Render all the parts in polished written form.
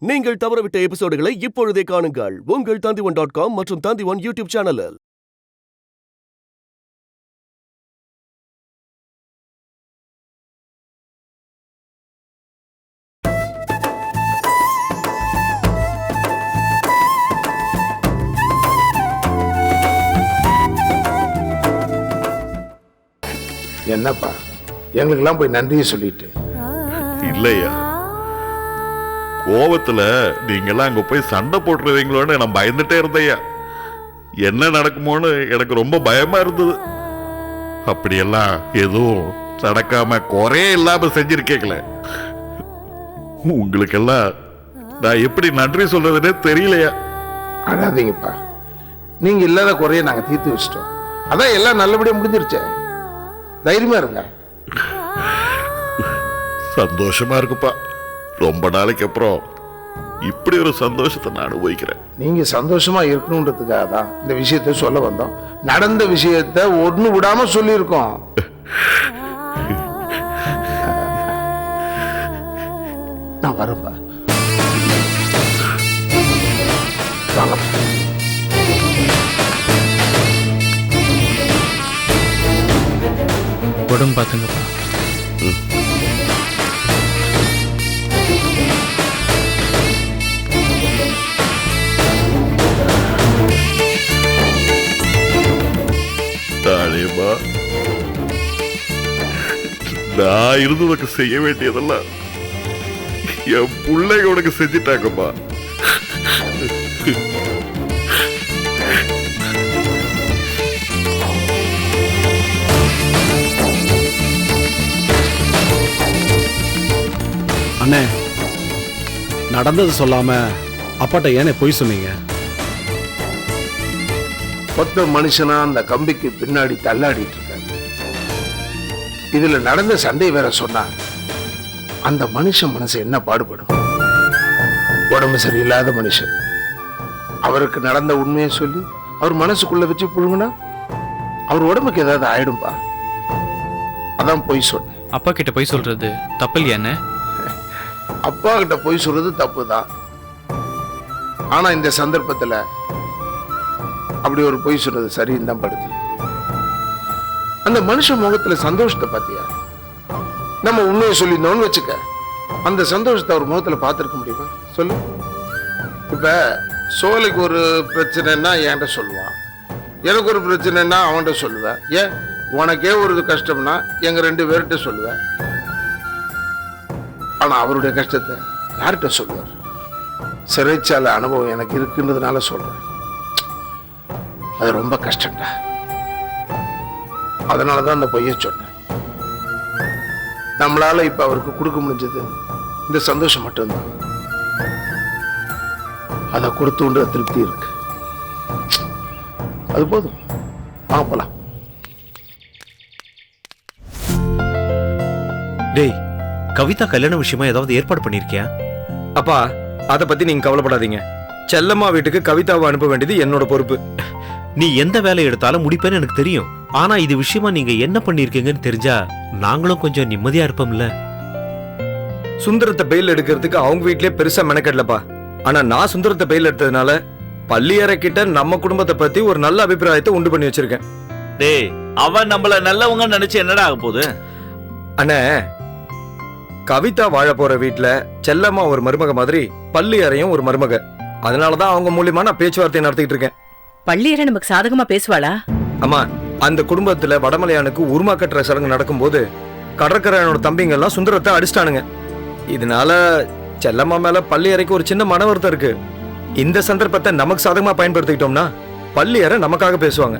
நீங்கள் தவறவிட்ட எபிசோடுகளை இப்பொழுதே காணுங்கள் உங்கள் Tandivan.com மற்றும் Tandivan யூடியூப் சேனலில். என்னப்பா எங்களுக்கெல்லாம் போய் நன்றியை சொல்லிட்டு இல்லையா, கோவத்துல நீங்கெல்லாம் அங்க போய் சண்டை போட்டுருவீங்களோன்னு நான் பயந்துட்டே இருந்தையா. என்ன நடக்குமோன்னு எனக்கு ரொம்ப பயமா இருந்தது. அப்படியெல்லாம் எதுவும் நடக்காம குறையே இல்லாம செஞ்சிருக்கீங்களே, உங்களுக்கெல்லாம் நான் எப்படி நன்றி சொல்றதுன்னே தெரியலையா. அழாதீங்கப்பா, நீங்க இல்லாத குறைய நாங்க தீர்த்து வச்சிட்டோம். அதான் எல்லாம் நல்லபடியா முடிஞ்சிருச்சே, தைரியமா இருங்க. சந்தோஷமா இருக்குப்பா. ரொம்ப நாளைக்கு அப்புறம் இப்படி ஒரு சந்தோஷத்தை நான் அனுபவிக்கிறேன். நீங்க சந்தோஷமா இருக்கணும்ன்றதுக்காக தான் இந்த விஷயத்த சொல்ல வந்தோம். நடந்த விஷயத்த ஒண்ணு விடாம சொல்லியிருக்கோம். நான் வரப்பா, வாங்க. உடம்பு பார்த்துங்கப்பா. தாழேமா, நான் இருந்து உனக்கு செய்ய வேண்டியதெல்லாம் என் பிள்ளைங்க உனக்கு செஞ்சிட்டாங்கம்மா. அண்ணே, நடந்தது சொல்லாம அப்பாட்ட ஏனே பொய் சொன்னீங்க? மொத்த மனுஷனா அந்த கம்பிக்கு பின்னாடி தள்ளாடிட்டு இருக்காரு. இதுல நடந்த சண்டை வேற சொன்னா அந்த மனுஷன் மனசு என்ன பாடுபடும்? உடம்பு சரியில்லாத மனுஷன், அவருக்கு நடந்த உண்மையை சொல்லி அவர் மனசுக்குள்ள வச்சு புழுங்குனா அவர் உடம்புக்கு ஏதாவது ஆயிடும்பா. அதான் பொய் சொன்னேன். அப்பா கிட்ட போய் சொல்றது தப்பு இல்லையாண்ணே? அப்பா கிட்ட போய் சொல்றது தப்பு தான். ஆனா இந்த சந்தர்ப்பத்துல அப்படி ஒரு பொய் சொன்னது சரின்னு தான் படுது. அந்த மனுஷன் முகத்துல சந்தோஷத்தை பாத்தியா? நம்ம உண்மையை சொல்லியிருந்தோம்னு வச்சுக்க, அந்த சந்தோஷத்தை அவர் முகத்துல பார்த்திருக்க முடியுமா சொல்லு? இப்ப சோலைக்கு ஒரு பிரச்சனைன்னா என்கிட்ட சொல்லுவான், எனக்கு ஒரு பிரச்சனைன்னா அவன்கிட்ட சொல்லுவேன். ஏன் உனக்கே ஒரு கஷ்டம்னா எங்க 2 பேர்கிட்ட சொல்லுவேன். ஆனா அவருடைய கஷ்டத்தை யார்கிட்ட சொல்லுவார்? சிறைச்சாலை அனுபவம் எனக்கு இருக்குன்றதுனால சொல்றேன். அது ரொம்ப கஷ்டம்டா. அதனாலதான் அந்த பொய்ய சொன்னேன். நம்மளால இப்ப அவருக்கு கொடுக்க முடிஞ்சது இந்த சந்தோஷம் மட்டும்தான். அதை கொடுத்துன்ற திருப்தி இருக்கு, அது போதும். வாங்க போலாம். டேய், கவிதா கல்யாண விஷயமா ஏதாவது ஏற்பாடு பண்ணிருக்கியா? அப்பா, அதை பத்தி நீங்க கவலைப்படாதீங்க. செல்லம்மா வீட்டுக்கு கவிதாவை அனுப்ப வேண்டியது என்னோட பொறுப்பு. நீ எந்த வேலை எடுத்தாலும் முடிப்பேன்னு எனக்கு தெரியும். ஆனா இது விஷயமா நீங்க என்ன பண்ணிருக்கீங்கன்னு தெரிஞ்சா நாங்களும் கொஞ்சம் நிம்மதியா இருப்போம்ல. சுந்தரத்தை பெயில் எடுக்கிறதுக்கு அவங்க வீட்லயே பெருசா மெனக்கடலப்பா. ஆனா நான் சுந்தரத்தை பெயில் எடுத்ததுனால பள்ளியறை கிட்ட நம்ம குடும்பத்தை பத்தி ஒரு நல்ல அபிப்பிராயத்தை உண்டு பண்ணி வச்சிருக்கேன். டேய், அவன் நம்மள நல்லவங்க நினைச்சு என்னடா ஆக போகுது? அண்ணே, கவிதா வாழ போற வீட்டுல செல்லம்மா ஒரு மருமக மாதிரி பள்ளியறையும் ஒரு மருமக. அதனாலதான் அவங்க மூலியமா நான் பேச்சுவார்த்தை நடத்திட்டு இருக்கேன். பள்ளியறை நமக்கு சாதகமா பேசுவாளா? ஆமா, அந்த குடும்பத்துல வடமலையானுக்கு உருமா கட்டுற சடங்கு நடக்கும்போது கடற்கரையோட தம்பிங்க எல்லாம் சுந்தரத்தை அடிச்சிட்டானுங்க. இதனால செல்லம்மா மேல பள்ளியறைக்கு ஒரு சின்ன மன வருத்தம் இருக்கு. இந்த சந்தர்ப்பத்தை நமக்கு சாதகமா பயன்படுத்திக்கிட்டோம்னா பள்ளியறை நமக்காக பேசுவாங்க.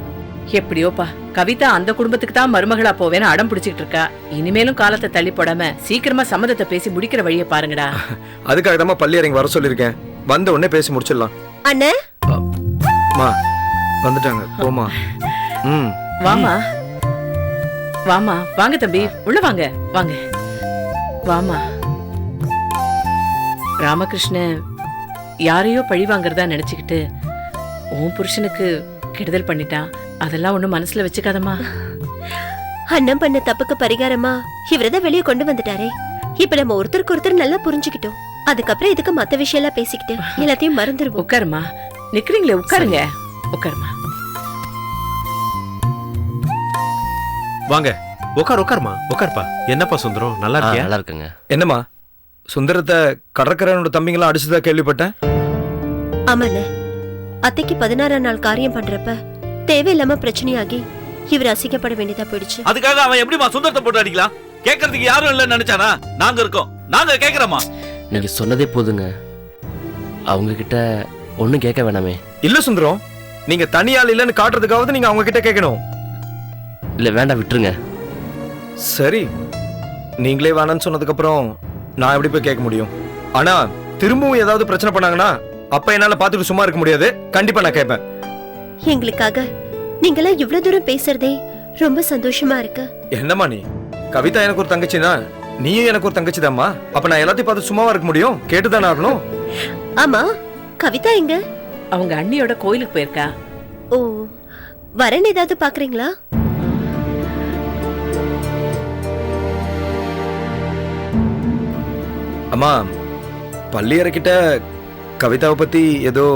எப்படியோப்பா, கவிதா அந்த குடும்பத்துக்கு தான் மருமகளா போவேன்னு அடம் பிடிச்சிட்டு இருக்கா. இனிமேலும் காலத்தை தள்ளி போடாம சீக்கிரமா சம்மதத்தை பேசி முடிக்கிற வழியை பாருங்கடா. அதுக்காக தான் பள்ளியறைக்கு வர சொல்லியிருக்கேன். வந்த உடனே பேசி முடிச்சிடலாம். அண்ணே, வந்துட்டாங்க, போமா. வாமா வாமா, வாங்க தம்பி, உள்ள வாங்க. வாங்க வாமா. ராமகிருஷ்ணன் யாரையோ பழி வாங்கறதா நினைச்சுக்கிட்டு உன் புருஷனுக்கு கெடுதல் பண்ணிட்டான். அதெல்லாம் ஒண்ணும் மனசுல வச்சுக்காதம்மா. அண்ணன் பண்ண தப்புக்கு பரிகாரமா இவரதான் வெளியே கொண்டு வந்துட்டாரே. இப்ப நம்ம ஒருத்தருக்கு ஒருத்தர் நல்லா புரிஞ்சுக்கிட்டோம். அதுக்கப்புறம் இதுக்கு மத்த விஷயம் எல்லாம் பேசிக்கிட்டு எல்லாத்தையும் மறந்துருவோம். உட்காருமா. நிக்கிறீங்களே, உட்காருங்க. உட்காருமா. வாங்க உட்காருமா உட்காருப்பா. என்னப்பா சுந்தரம், நல்லா இருக்கியா? நல்லா இருக்குங்க. என்னம்மா சுந்தரத்தை கடற்கரையோட தம்பிங்களாம் அடிச்சுதா கேள்விப்பட்டேன். ஆமாண்ணே, அத்தைக்கு 16ஆம் நாள் காரியம் பண்றப்ப தேவையில்லாம பிரச்சனையாகி இவர் அசிக்கப்பட வேண்டியதா போயிடுச்சு. அதுக்காக அவன் எப்படிமா சுந்தரத்தை போட்டு அடிக்கலாம்? கேட்கறதுக்கு யாரும் இல்லைன்னு நினைச்சானா? நாங்க இருக்கோம், நாங்க கேட்கறோமா? நீங்க சொன்னதே போதுங்க. அவங்க கிட்ட ஒண்ணும் கேட்க வேணாமே. இல்ல சுந்தரம், நீங்க தனியாள் இல்லைன்னு காட்டுறதுக்காவது நீங்க அவங்க கிட்ட கேட்கணும். இல்ல வேண்டாம், விட்டுருங்க. சரி, நீங்களே வேணான்னு சொன்னதுக்கு அப்புறம் நான் எப்படி போய் கேட்க முடியும்? ஆனா திரும்பவும் ஏதாவது பிரச்சனை பண்ணாங்கன்னா அப்ப என்னால பாத்துட்டு சும்மா இருக்க முடியாது. கண்டிப்பா நான் கேட்பேன். எங்களுக்காக நீங்களாம் இவ்வளவு தூரம் பேசுறதே ரொம்ப சந்தோஷமா இருக்கு. என்னம்மா நீ? கவிதா எனக்கு ஒரு தங்கச்சினா நீயும் எனக்கு ஒரு தங்கச்சி தான்மா. அப்ப நான் எல்லாத்தையும் பார்த்து சும்மாவா இருக்க முடியும்? கேட்டுதானே ஆகணும். ஆமா, கவிதா எங்க? அவங்க அண்ணியோட கோயிலுக்கு போயிருக்கா. ஓ, வரேன்னு ஏதாவது பாக்குறீங்களா? அம்மா, பள்ளியறைக்கிட்ட கவிதாவை பத்தி ஏதோ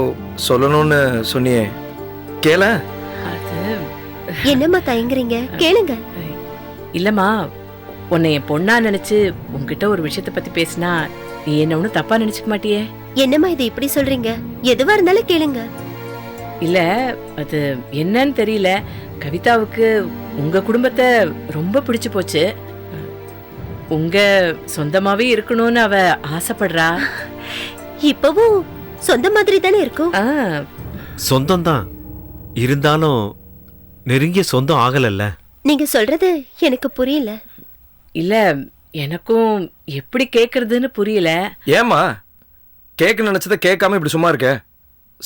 சொல்லணும்னு சொன்னியே, கேள. அது என்னம்மா தயங்குறீங்க? கேளுங்க. இல்லம்மா, உன்னை என் பொண்ணா நினைச்சு உன்கிட்ட ஒரு விஷயத்தை பத்தி பேசினா நீ என்ன ஒண்ணும் தப்பா நினைச்சுக்க மாட்டியே? என்னம்மா இது இப்படி சொல்றீங்க? எதுவா இருந்தாலும் கேளுங்க. இல்ல, அது என்னன்னு தெரியல. கவிதாவுக்கு உங்க குடும்பத்தை ரொம்ப பிடிச்சு போச்சு. உங்க சொந்தமாவே இருக்கணும்னு அவ ஆசைப்படுறா. இப்பவும் சொந்த மாதிரி தானே இருக்கும். சொந்தம் தான் இருந்தாலும் நெருங்கிய சொந்தம் ஆகலல்ல. நீங்க சொல்றது எனக்கு புரியல. இல்ல, எனக்கும் எப்படி கேக்குறதுன்னு புரியல. ஏமா கேட்க நினைச்சத கேட்காம இப்படி சும்மா இருக்க?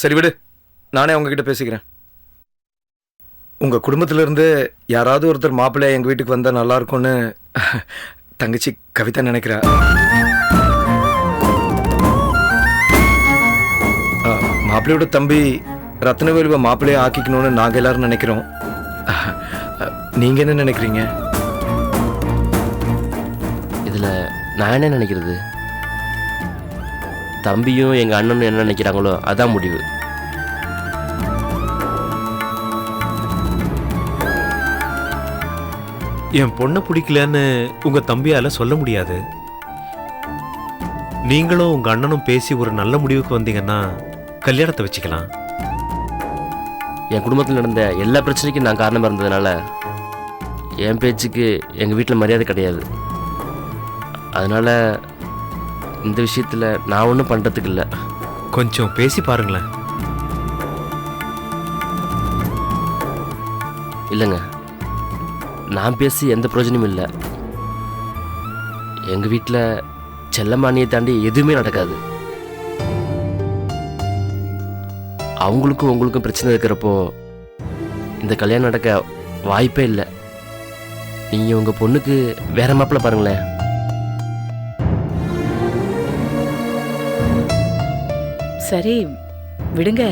சரி விடு, நானே அவங்க கிட்ட பேசிக்கிறேன். உங்க குடும்பத்துல இருந்து யாராவது ஒருத்தர் மாப்பிள்ளை எங்க வீட்டுக்கு வந்தா நல்லா இருக்கும்னு தங்கச்சி கவிதா நினைக்கிறா. மாப்பிள்ளையோட தம்பி ரத்னவேலுவை மாப்பிள்ளையை ஆக்கிக்கணும்னு நாங்க எல்லாரும் நினைக்கிறோம். நீங்க என்ன நினைக்கிறீங்க? இதுல நான் என்ன நினைக்கிறது? தம்பியும் எங்க அண்ணனும் என்ன நினைக்கிறாங்களோ அதான் முடிவு. என் பொண்ணை பிடிக்கலன்னு உங்க தம்பியால சொல்ல முடியாது. நீங்களும் உங்க அண்ணனும் பேசி ஒரு நல்ல முடிவுக்கு வந்தீங்கன்னா கல்யாணத்தை வச்சுக்கலாம். என் குடும்பத்தில் நடந்த எல்லா பிரச்சனைக்கும் நான் காரணமாக இருந்ததுனால என் பேச்சுக்கு எங்கள் வீட்டில் மரியாதை கிடையாது. அதனால இந்த விஷயத்தில் நான் ஒன்றும் பண்ணுறதுக்கு இல்லை. கொஞ்சம் பேசி பாருங்களேன். இல்லைங்க, நான் பேசி எந்த பிரயோஜனமும் இல்லை. எங்கள் வீட்டில் செல்லம்மானியை தாண்டி எதுவுமே நடக்காது. அவங்களுக்கும் உங்களுக்கும் பிரச்சனை இருக்கிறப்போ இந்த கல்யாணம் நடக்க வாய்ப்பே இல்லை. நீங்கள் உங்கள் பொண்ணுக்கு வேற மாப்பிள்ளை பாருங்களேன். சரி விடுங்க.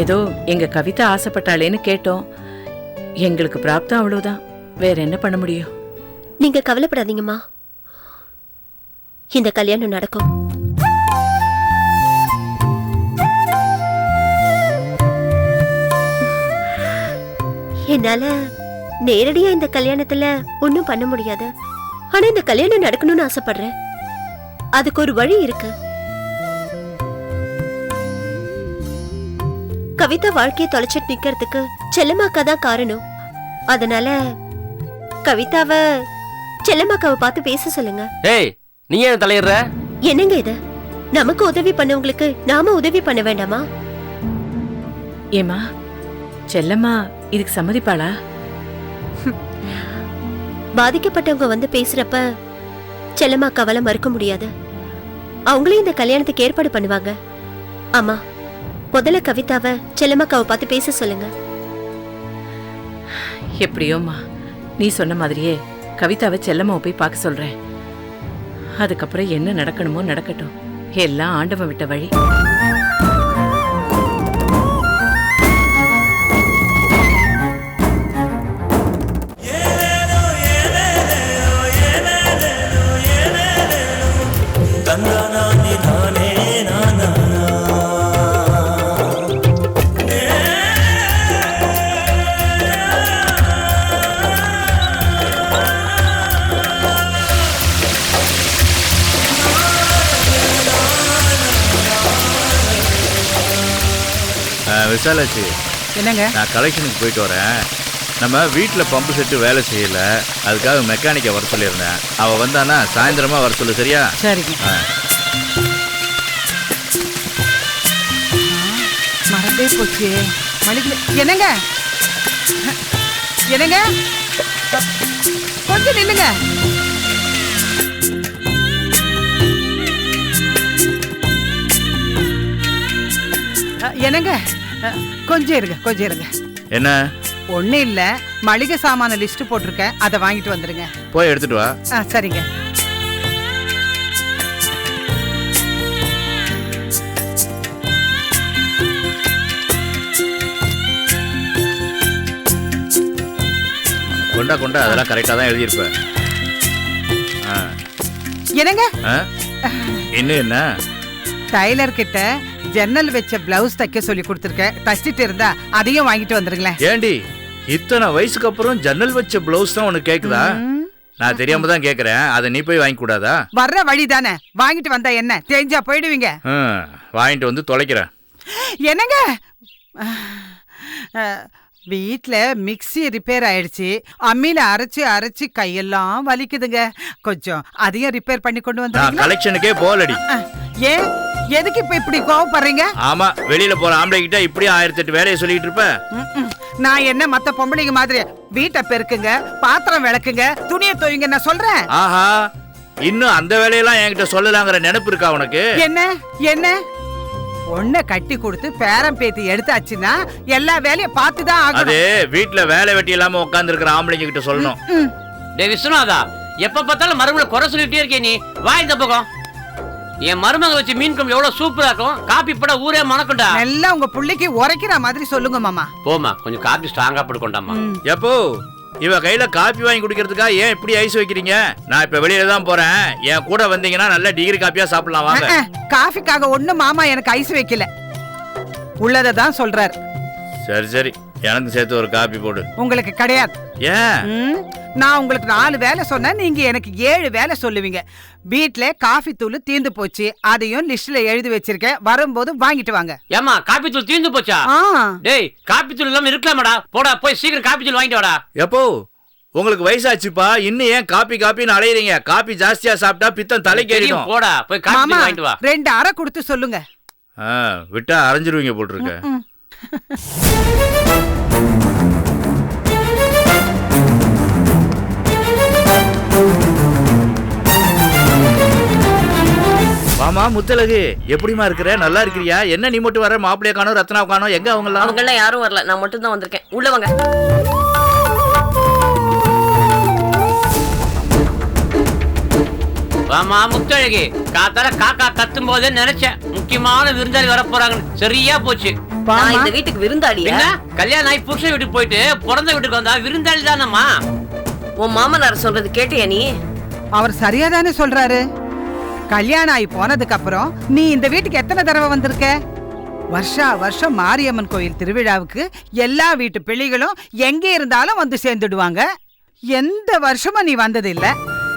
ஏதோ எங்க கவிதா ஆசைப்பட்டாளேன்னு கேட்டோம். எங்களுக்கு பிராப்தம் அவ்வளவுதான். வேற என்ன பண்ண முடியும்? நீங்க கவலைப்படாதீங்கம்மா, இந்த கல்யாணம் நடக்கும். என்னால நேரடியா இந்த கல்யாணத்துல ஒன்னும் பண்ண முடியாது. ஆனா இந்த கல்யாணம் நடக்கணும்னு ஆசைப்படுறேன். அதுக்கு ஒரு வழி இருக்கு. கவிதா வாழ்க்கையை தொலைச்சிட்டு நிக்கிறதுக்கு செல்லம்மாக்கா தான் காரணம். அதனால கவிதாவ செல்லம்மாக்காவை பார்த்து பேச சொல்லுங்க. ஏய், நீ ஏன் தலையிடுற? என்னங்க இது? நமக்கு உதவி பண்ணவங்களுக்கு நாம உதவி பண்ண வேண்டாமா? ஏமா, செல்லம்மா இதுக்கு சம்மதிப்பாளா? பாதிக்கப்பட்டவங்க வந்து பேசுறப்ப செல்லம்மாக்காவால மறுக்க முடியாது. அவங்களே இந்த கல்யாணத்துக்கு ஏற்பாடு பண்ணுவாங்க. ஆமா, முதல்ல கவிதாவை செல்லம்மாக்காவை பார்த்து பேச சொல்லுங்க. எப்படியோமா, நீ சொன்ன மாதிரியே கவிதாவை செல்லம்மாவை போய் பார்க்க சொல்றேன். அதுக்கப்புறம் என்ன நடக்கணுமோ நடக்கட்டும். எல்லாம் ஆண்டவன் விட்ட வழி. விசாலாச்சு, என்னங்க? நான் கலெக்ஷனுக்கு போயிட்டு வரேன். நம்ம வீட்டில் பம்பு செட்டு வேலை செய்யல, அதுக்காக மெக்கானிக்கை வர சொல்லியிருந்தேன். அவள் வந்தானா சாயந்தரமா வர சொல்லு, சரியா? சரிங்க. மறந்தே போச்சு. என்னங்க என்னங்க, கொஞ்சம் நில்லுங்க. என்னங்க, கொஞ்சம் இருங்க, கொஞ்சம் இருங்க. என்ன? ஒண்ணு இல்ல, மளிகை சாமான லிஸ்ட் போட்டிருக்கேன், அதை வாங்கிட்டு வந்துருங்க. போய் எடுத்துட்டு வா. சரிங்க. கொண்டா கொண்டா, அதெல்லாம் கரெக்டா தான் எழுதியிருப்பேன். என்னங்க, இன்னும் என்ன? டைலர் கிட்ட ஜன்னல் வச்ச பிளவுஸ் தைக்க சொல்லி கொடுத்துருக்கேன், தச்சிட்டு இருந்தா அதையும் வாங்கிட்டு வந்துருங்களேன். ஏண்டி, இத்தனை வயசுக்கு அப்புறம் ஜன்னல் வச்ச பிளவுஸ் தான் உனக்கு கேக்குதா? நான் தெரியாம தான் கேக்குறேன், அதை நீ போய் வாங்கி கூடாதா? வர்ற வழி தானே, வாங்கிட்டு வந்தா என்ன, தெரிஞ்சா போயிடுவீங்க. வாங்கிட்டு வந்து தொலைக்கிறேன். என்னங்க, வீட்ல மிக்ஸி ரிப்பேர் ஆயிடுச்சு, அம்மியில அரைச்சு அரைச்சு கையெல்லாம் வலிக்குதுங்க, கொஞ்சம் அதையும் ரிப்பேர் பண்ணி கொண்டு வந்து. கலெக்ஷனுக்கே போலடி. ஏன், எதுக்கு இப்ப இப்படி கோவப்படுறீங்க? ஆமா, வெளியில போற ஆம்பளை கிட்ட இப்படி 1008 வேலையை சொல்லிட்டு இருப்ப. நான் என்ன மத்த பொம்பளைங்க மாதிரி வீட்டை பெருக்குங்க, பாத்திரம் விளக்குங்க, துணியை துவைங்க நான் சொல்றேன். ஆஹா, இன்னும் அந்த வேலையெல்லாம் என்கிட்ட சொல்லலாங்கிற நினைப்பு இருக்கா உனக்கு? என்ன என்ன பொண்ணை கட்டி கொடுத்து பேரம் பேத்தி எடுத்தாச்சுன்னா எல்லா வேலையும் பார்த்துதான் ஆகும். அது வீட்டுல வேலை வெட்டி இல்லாம உட்கார்ந்து இருக்கிற ஆம்பளைங்க கிட்ட சொல்லணும். டேய் விஸ்வநாதா, எப்ப பார்த்தாலும் மருமகளை குறை சொல்லிட்டே இருக்கே நீ, வா இந்த பக்கம். என் மருமக வச்சு மீன் குழம்பு எவ்வளவு சூப்பரா இருக்கும், காப்பி போட ஊரே மணக்குண்டா. எல்லாம் உங்க புள்ளைக்கு உரைக்கிற மாதிரி சொல்லுங்க மாமா. போமா, கொஞ்சம் காப்பி ஸ்ட்ராங்கா போட்டுக்கொண்டாமா. எப்போ இவ கையில காப்பி வாங்கி குடிக்கிறதுக்கா ஏன் இப்படி ஐஸ் வைக்கிறீங்க? நான் இப்ப வெளியில தான் போறேன், என் கூட வந்தீங்கன்னா நல்ல டிகிரி காப்பியா சாப்பிடலாம் வாங்க. காஃபிக்காக ஒண்ணு மாமா எனக்கு ஐஸ் வைக்கல, உள்ளத தான் சொல்றாரு. சரி சரி, எனக்கு சேர்த்து ஒரு காப்பி போடு. உங்களுக்கு கிடையாது. ஏன்? நான் உங்களுக்கு 4 வேலை சொன்னா நீங்க எனக்கு 7 வேலை சொல்லுவீங்க. வீட்ல காஃபி தூள் தீந்து போச்சு, அதையும் லிஸ்ட்ல எழுதி வச்சிருக்கேன், வரும்போது வாங்கிட்டு வாங்க. ஏமா காப்பி தூள் தீந்து போச்சா? டேய், காப்பி தூள் இல்லாம இருக்கலாமாடா, போடா போய் சீக்கிரம் காப்பி தூள் வாங்கிட்டு வாடா. எப்போ உங்களுக்கு வயசாச்சுப்பா, இன்னும் ஏன் காப்பி காப்பின்னு அலையறீங்க? காப்பி ஜாஸ்தியா சாப்பிட்டா பித்தம் தலைக்கு ஏறிடும். போடா போய் காப்பி தூள் வாங்கிட்டு வா. 2 அரை கொடுத்து சொல்லுங்க. விட்டா அரைஞ்சிருவீங்க போட்டுருக்க. மாமா முத்தலகு, எப்படிமா இருக்கிற? நல்லா இருக்கிறியா? என்ன நீ மட்டும் வர? மாப்பிள்ளைய காணோம், ரத்னா காணோம், எங்க அவங்க எல்லாம்? யாரும் வரல, நான் மட்டும் தான் வந்திருக்கேன். உள்ள வாங்க. வாமா முத்தழகி, காத்தால காக்கா கத்தும் போதே நினைச்சேன் முக்கியமான விருந்தாளி வர போறாங்கன்னு. சரியா போச்சு. இந்த வீட்டுக்கு விருந்தாளி என்ன? கல்யாணம் ஆகி புருஷன் வீட்டுக்கு போயிட்டு பிறந்த வீட்டுக்கு வந்தா விருந்தாளி தானம்மா. உன் மாமனார் சொல்றது கேட்டியா நீ? அவர் சரியா தானே சொல்றாரு. கல்யாணம் ஆகி போனதுக்கு அப்புறம் நீ இந்த வீட்டுக்கு எத்தனை தடவை வந்திருக்க? வருஷா வருஷம் மாரியம்மன் கோயில் திருவிழாவுக்கு எல்லா வீட்டு பிள்ளைகளும் எங்கே இருந்தாலும் வந்து சேர்ந்துடுவாங்க. எந்த வருஷமும் நீ வந்தது இல்ல.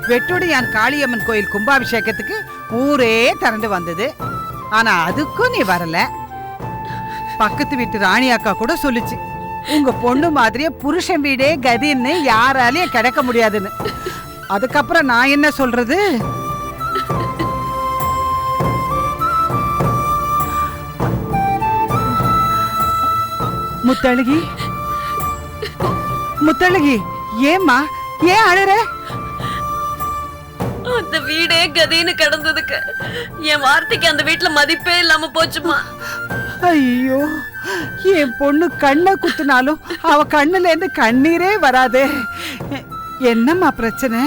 வெட்டுடையான் காளியம்மன் கோயில் கும்பாபிஷேகத்துக்கு ஊரே திரண்டு வந்தது, ஆனா அதுக்கும் நீ வரல. பக்கத்து வீட்டு ராணி அக்கா கூட சொல்லுச்சு, உங்க பொண்ணு மாதிரியே புருஷன் வீடே கதின்னு யாராலையும் கிடைக்க முடியாதுன்னு. அதுக்கப்புறம் நான் என்ன சொல்றது? முத்தழகி, முத்தழகி, ஏம்மா ஏன் அழற? அந்த வீடே கதின்னு கிடந்ததுக்கு என் வார்த்தைக்கு அந்த வீட்டுல மதிப்பே இல்லாம போச்சுமா. ஐயோ, என் பொண்ணு கண்ணை குத்துனாலும் அவ கண்ணுல இருந்து கண்ணீரே வராதே. என்னம்மா பிரச்சனை?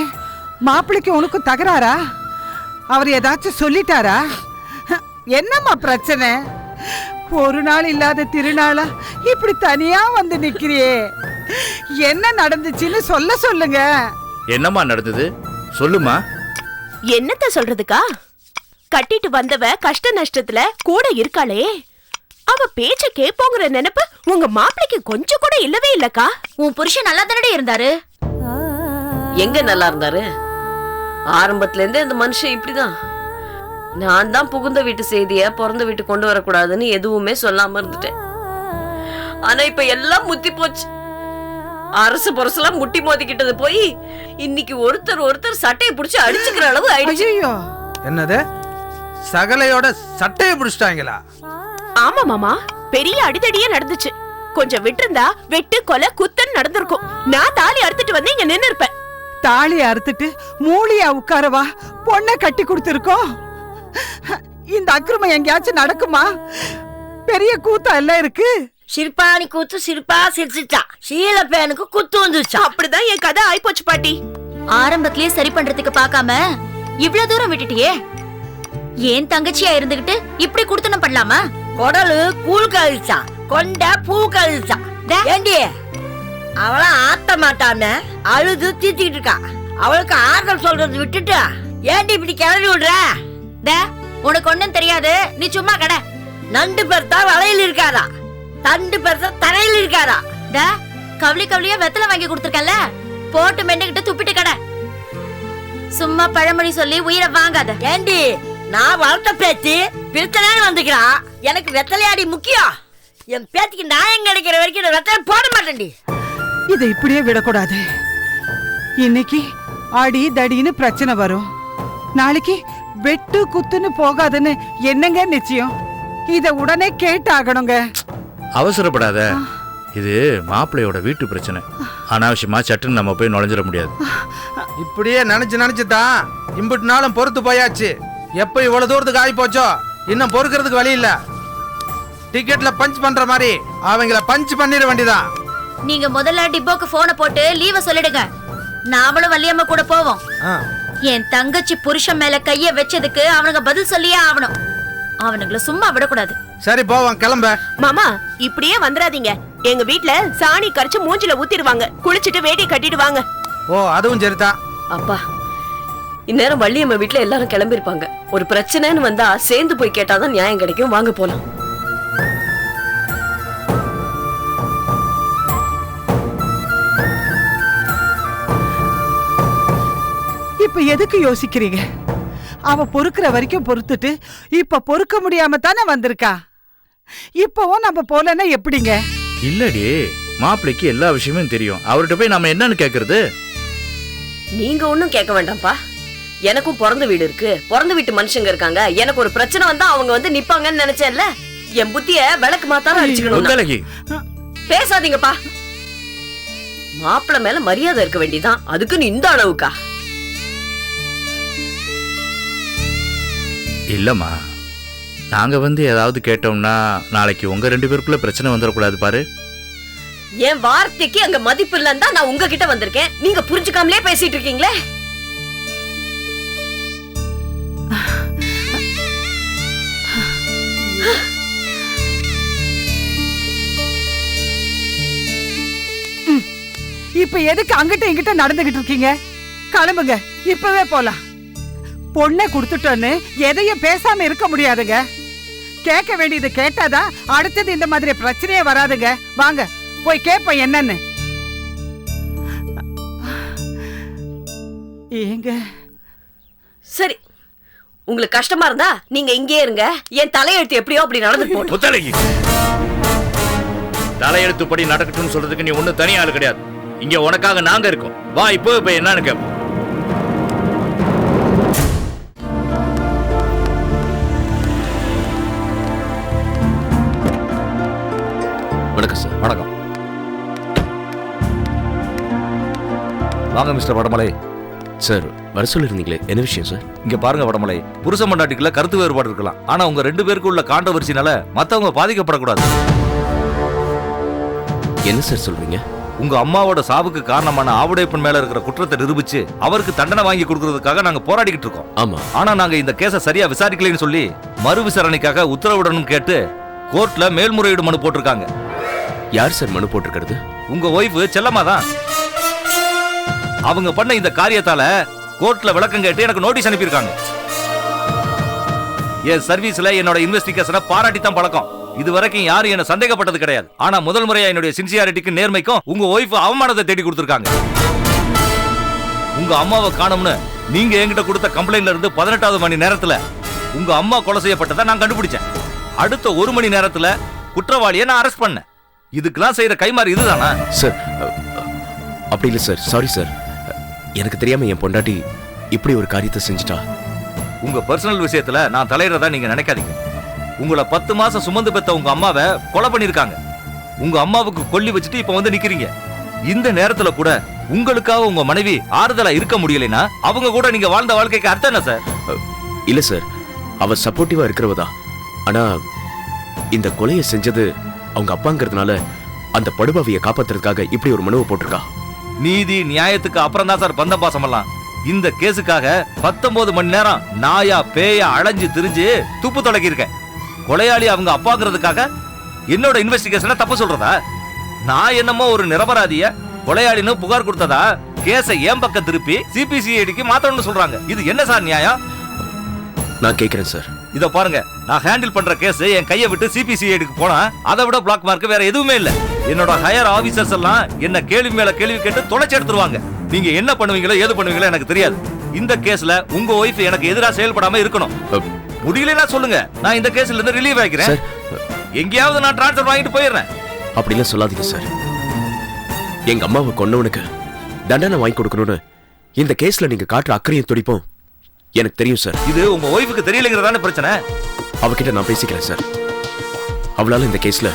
மாப்பிள்ளைக்கு உனக்கும் தகராறா? அவர் ஏதாச்சும் சொல்லிட்டாரா? என்னம்மா பிரச்சனை? ஒரு நாள் இல்லாத திருநாளா இப்படி தனியா வந்து நிக்கிறியே, என்ன நடந்துச்சுன்னு சொல்லுங்க. என்னம்மா நடந்தது சொல்லுமா. என்னத்த சொல்றதுக்கா? கட்டிட்டு வந்தவ கஷ்ட நஷ்டத்துல கூட இருக்காளே, அவ பேச்ச கேப்போங்கிற நினைப்பு உங்க மாப்பிளைக்கு கொஞ்சம் கூட இல்லவே இல்லக்கா. உன் புருஷன் நல்லா தானே இருந்தாரு? எங்க நல்லா இருந்தாரு? ஆரம்பத்துல இருந்தே இந்த மனுஷன் இப்படிதான். நான் தான் புகுந்த வீட்டு செய்திய பிறந்த வீட்டு கொண்டு வரக்கூடாதுன்னு எதுவுமே சொல்லாம இருந்துட்டேன். ஆனா இப்ப எல்லாம் முத்தி போச்சு. அரசு பொரசெல்லாம் முட்டி மோதிக்கிட்டது போய் இன்னைக்கு ஒருத்தர் சட்டையை பிடிச்சு அடிச்சுக்கிற அளவு ஆயிடுச்சு. என்னது சகலையோட சட்டையை பிடிச்சிட்டாங்களா? ஆமா மாமா, பெரிய அடிதடியே நடந்துச்சு. கொஞ்சம் விட்டுருந்தா வெட்டு கொலை குத்தன்னு நடந்திருக்கும். நான் தாலி அறுத்துட்டு வந்து இங்க நின்னு இருப்பேன். தாலி அறுத்துட்டு மூலியா உட்காரவா பொண்ணை கட்டி கொடுத்திருக்கோம். இந்த அக்கிரமம் எங்கேயாச்சும் நடக்குமா? பெரிய கூத்தா எல்லாம் இருக்கு. சிரிப்பானி கூத்து சிரிப்பா சிரிச்சுச்சா, சீல பேனுக்கு குத்து வந்துச்சா. அப்படிதான் என் கதை ஆயிப்போச்சு பாட்டி. ஆரம்பத்திலேயே சரி பண்றதுக்கு பார்க்காம இவ்வளவு தூரம் விட்டுட்டியே. ஏன் தங்கச்சியா இருந்துகிட்டு இப்படி குடுத்தனம் பண்ணலாமா? குடலு கூழ் கழிச்சா, கொண்ட பூ கழிச்சா. ஏண்டி அவள ஆத்த மாட்டான்னு அழுது தீத்திட்டு இருக்கா. அவளுக்கு ஆறுதல் சொல்றது விட்டுட்டு ஏண்டி இப்படி கிளறி விடுற? உனக்கு ஒண்ணும் தெரியாது, நீ சும்மா கடை. நண்டு பெருத்தா வளையல் இருக்காரா, தண்டு பெருத்தா தரையில் இருக்காரா? கவலியா வெத்தலை வாங்கி கொடுத்துருக்கல, போட்டு மெண்டுகிட்டு துப்பிட்டு கடை. சும்மா பழமொழி சொல்லி உயிரை வாங்காத. ஏண்டி நான் வளர்த்த பேச்சு பிரச்சனை வந்துக்கிறா. எனக்கு வெத்தலையாடி முக்கியம். என் பேச்சுக்கு நியாயம் கிடைக்கிற வரைக்கும் வெத்தலை போட மாட்டேன்டி. இதை இப்படியே விடக்கூடாது. இன்னைக்கு அடி தடின்னு பிரச்சனை வரும், நாளைக்கு வெட்டு குத்துன்னு போகாதுன்னு என்னங்க நிச்சயம்? இத உடனே கேட்டாகணுங்க. அவசரப்படாத, இது மாப்பிள்ளையோட வீட்டு பிரச்சனை. அனாவசியமா சட்டுன்னு நம்ம போய் நுழைஞ்சிட முடியாது. இப்படியே நினைச்சுதான் இம்புட்டு நாளும் பொறுத்து போயாச்சு. எப்ப இவ்வளவு தூரத்துக்கு ஆகி போச்சோ இன்னும் பொறுக்கிறதுக்கு வழி இல்ல. டிக்கெட்ல பஞ்ச் பண்ற மாதிரி அவங்கள பஞ்ச் பண்ணிட வேண்டியதான். நீங்க முதல்ல டிப்போக்கு போனை போட்டு லீவ சொல்லிடுங்க. நாமளும் வள்ளியம்மா கூட போவோம். என் தங்கச்சி புருஷன் மேல கைய வச்சதுக்கு அவனுங்க பதில் சொல்லியே ஆகணும். அவனுங்களை சும்மா விடக்கூடாது. சரி போவோம், கிளம்ப. மாமா இப்படியே வந்துடாதீங்க. எங்க வீட்ல சாணி கரைச்சு மூஞ்சில ஊத்திடுவாங்க. குளிச்சுட்டு வேட்டி கட்டிட்டு வாங்க. ஓ அதுவும் சரிதான். அப்பா இந்நேரம் வள்ளியம்மா வீட்டுல எல்லாரும் கிளம்பி இருப்பாங்க. ஒரு பிரச்சனைன்னு வந்தா சேர்ந்து போய் கேட்டாதான் நியாயம் கிடைக்கும். வாங்க போலாம். இப்ப எதுக்கு யோசிக்கிறீங்க? அவ பொறுக்கிற வரைக்கும் பொறுத்துட்டு இப்ப பொறுக்க முடியாம தானே வந்திருக்கா. இப்பவும் நம்ம போலன்னா எப்படிங்க? இல்லடி, மாப்பிள்ளைக்கு எல்லா விஷயமும் தெரியும். அவர்கிட்ட போய் நம்ம என்னன்னு கேக்குறது? நீங்க ஒண்ணும் கேட்க வேண்டாம்ப்பா. எனக்கும் பிறந்த வீடு இருக்கு, பிறந்த வீட்டு மனுஷங்க இருக்காங்க. எனக்கு ஒரு பிரச்சனை வந்தா அவங்க வந்து நிப்பாங்கன்னு நினைச்சேன்ல. என் புத்திய விளக்கு மாத்தாம அடிச்சுக்கணும். பேசாதீங்கப்பா. மாப்பிள்ளை மேல மரியாதை இருக்க வேண்டியதான், அதுக்குன்னு இந்த அளவுக்கா? இல்லம்மா, நாங்க வந்து ஏதாவது கேட்டோம்னா நாளைக்கு உங்க 2 பேருக்குள்ள பிரச்சனை வந்துடக்கூடாது பாரு. என் வார்த்தைக்கு அங்க மதிப்பு இல்லன்னு தான் நான் உங்ககிட்ட வந்திருக்கேன். நீங்க புரிஞ்சுக்காமலே பேசிட்டு இருக்கீங்களே. இப்ப எதுக்கு அங்கிட்ட இங்கிட்ட நடந்துகிட்டு இருக்கீங்க? கிளம்புங்க, இப்பவே போலாம். பொண்ணை கொடுத்துட்டோன்னு எதையும் பேசாம இருக்க முடியாதுங்க. கேட்க வேண்டியது கேட்டாதான் அடுத்தது இந்த மாதிரி பிரச்சனையே வராதுங்க. வாங்க போய் கேட்போம் என்னன்னு. ஏங்க சரி, உங்களுக்கு கஷ்டமா இருந்தா நீங்க இங்கே இருங்க. என் தலையெழுத்து எப்படியோ அப்படி நடந்து போட்டு. தலையெழுத்துப்படி நடக்கட்டும்னு சொல்றதுக்கு நீ ஒண்ணு தனியா ஆளு கிடையாது. இங்க உனக்காக நாங்க இருக்கோம். வா இப்ப என்னன்னு கேப்போம். வணக்கம் சார். வணக்கம். வாங்க மிஸ்டர் வடமலை. சார் வர சொல்லிருந்தீங்களே, என்ன விஷயம் சார்? இங்க பாருங்க வடமலை, புருஷ மண்டாட்டிக்குள்ள கருத்து வேறுபாடு இருக்கலாம். ஆனா உங்க 2 பேருக்கு உள்ள கான்ட்ரோவர்சினால மத்தவங்க பாதிக்கப்படக்கூடாது. என்ன சார் சொல்றீங்க? உங்க அம்மாவோட சாவுக்கு காரணமான ஆவுடையப்பன் மேல இருக்கிற குற்றத்தை நிரூபிச்சு அவருக்கு தண்டனை வாங்கி கொடுக்கறதுக்காக நாங்க போராடிக்கிட்டு இருக்கோம். ஆமா. ஆனா நாங்க இந்த கேஸை சரியா விசாரிக்கலைன்னு சொல்லி மறு விசாரணைக்காக உத்தரவிடணும் கேட்டு கோர்ட்ல மேல்முறையீடு மனு போட்டிருக்காங்க. யார் சார் மனு போட்டிருக்கிறது? உங்க ஒய்ஃப் செல்லம்மா தான். அவங்க பண்ண இந்த காரியத்தால கோர்ட்ல விளக்கம் கேட்டு எனக்கு நோட்டீஸ் அனுப்பியிருக்காங்க. என் சர்வீஸ்ல என்னோட இன்வெஸ்டிகேஷனை பாராட்டி தான் பழக்கம். இது வரைக்கும் யாரும் என்ன சந்தேகப்பட்டது கிடையாது. ஆனா முதல் முறையா என்னுடைய சின்சியாரிட்டிக்கு நேர்மைக்கும் உங்க ஒய்ஃப் அவமானத்தை தேடி கொடுத்திருக்காங்க. உங்க அம்மாவை காணும்னு நீங்க என்கிட்ட கொடுத்த கம்ப்ளைண்ட்ல இருந்து 18வது மணி நேரத்துல உங்க அம்மா கொலை செய்யப்பட்டதை நான் கண்டுபிடிச்சேன். அடுத்த 1 மணி நேரத்துல குற்றவாளியை நான் அரெஸ்ட் பண்ணேன். இதுக்கெல்லாம் செய்யற கைமாறு இதுதானா? சார் அப்படி இல்லை சார், சாரி சார். எனக்கு தெரியாம என் பொண்டாட்டி இப்படி ஒரு காரியத்தை செஞ்சுட்டா. உங்க பர்சனல் விஷயத்துல நான் தலையிடறதா நீங்க நினைக்காதீங்க. உங்களை 10 மாசம் சுமந்து பெத்த உங்க அம்மாவை கொலை பண்ணிருக்காங்க. உங்க அம்மாவுக்கு கொல்லி வச்சுட்டு இப்ப வந்து நிக்கிறீங்க. இந்த நேரத்துல கூட உங்களுக்காக உங்க மனைவி ஆறுதலா இருக்க முடியலைன்னா அவங்க கூட நீங்க வாழ்ந்த வாழ்க்கைக்கு அர்த்தம் என்ன சார்? இல்ல சார், அவ சப்போர்ட்டிவா இருக்கிறவதா. ஆனா இந்த கொலையை செஞ்சது அவங்க அப்பாங்கிறதுனால அந்த படுபாவியை காப்பாத்துறதுக்காக இப்படி ஒரு மனுவை போட்டிருக்கா. நீதி நியாயத்துக்கு அப்புறம் தான் சார் பந்தம் பாசம் எல்லாம். இந்த கேஸுக்காக 19 மணி நேரம் நாயா பேயா அலைஞ்சு திரிஞ்சு துப்பு தொடக்கி இருக்கேன். கொலையாளி அவங்க அப்பாங்கிறதுக்காக என்னோட இன்வெஸ்டிகேஷனை தப்பு சொல்றதா? நான் என்னமோ ஒரு நிரபராதிய கொலையாளின்னு புகார் கொடுத்ததா கேஸை என் பக்கம் திருப்பி சிபிசிஐடிக்கு மாத்தணும்னு சொல்றாங்க. இது என்ன சார் நியாயம்? நான் கேட்கிறேன் சார். இத பாருங்க, நான் ஹேண்டில் பண்ற கேஸ் என் கையை விட்டு சிபிசிஐடிக்கு போனா அதை விட பிளாக் மார்க் வேற எதுவுமே இல்ல. என்னோட ஹையர் ஆபீசர்ஸ் எல்லாம் என்ன கேள்வி மேல கேள்வி கேட்டு தொலைச்சு எடுத்துருவாங்க. நீங்க என்ன பண்ணுவீங்களோ ஏது பண்ணுவீங்களோ எனக்கு தெரியாது. இந்த கேஸ்ல உங்க ஒய்ஃப் எனக்கு எதிராக செயல்படாம இருக்கணும். முடியலன்னா சொல்லுங்க, நான் இந்த கேஸ்ல இருந்து ரிலீவ் ஆகிக்கிறேன். எங்கேயாவது நான் டிரான்ஸ்ஃபர் வாங்கிட்டு போயிடுறேன். அப்படிலாம் சொல்லாதீங்க சார். எங்க அம்மாவை கொன்னவனுக்கு தண்டனை வாங்கி கொடுக்கணும்னு இந்த கேஸ்ல நீங்க காட்டுற அக்கறையும் துடிப்போம் எனக்கு தெரியும் சார். இது உங்க ஒய்ஃபுக்கு தெரியலங்கிறதான பிரச்சனை. அவகிட்ட நான் பேசிக்கிறேன் சார். அவளால இந்த கேஸ்ல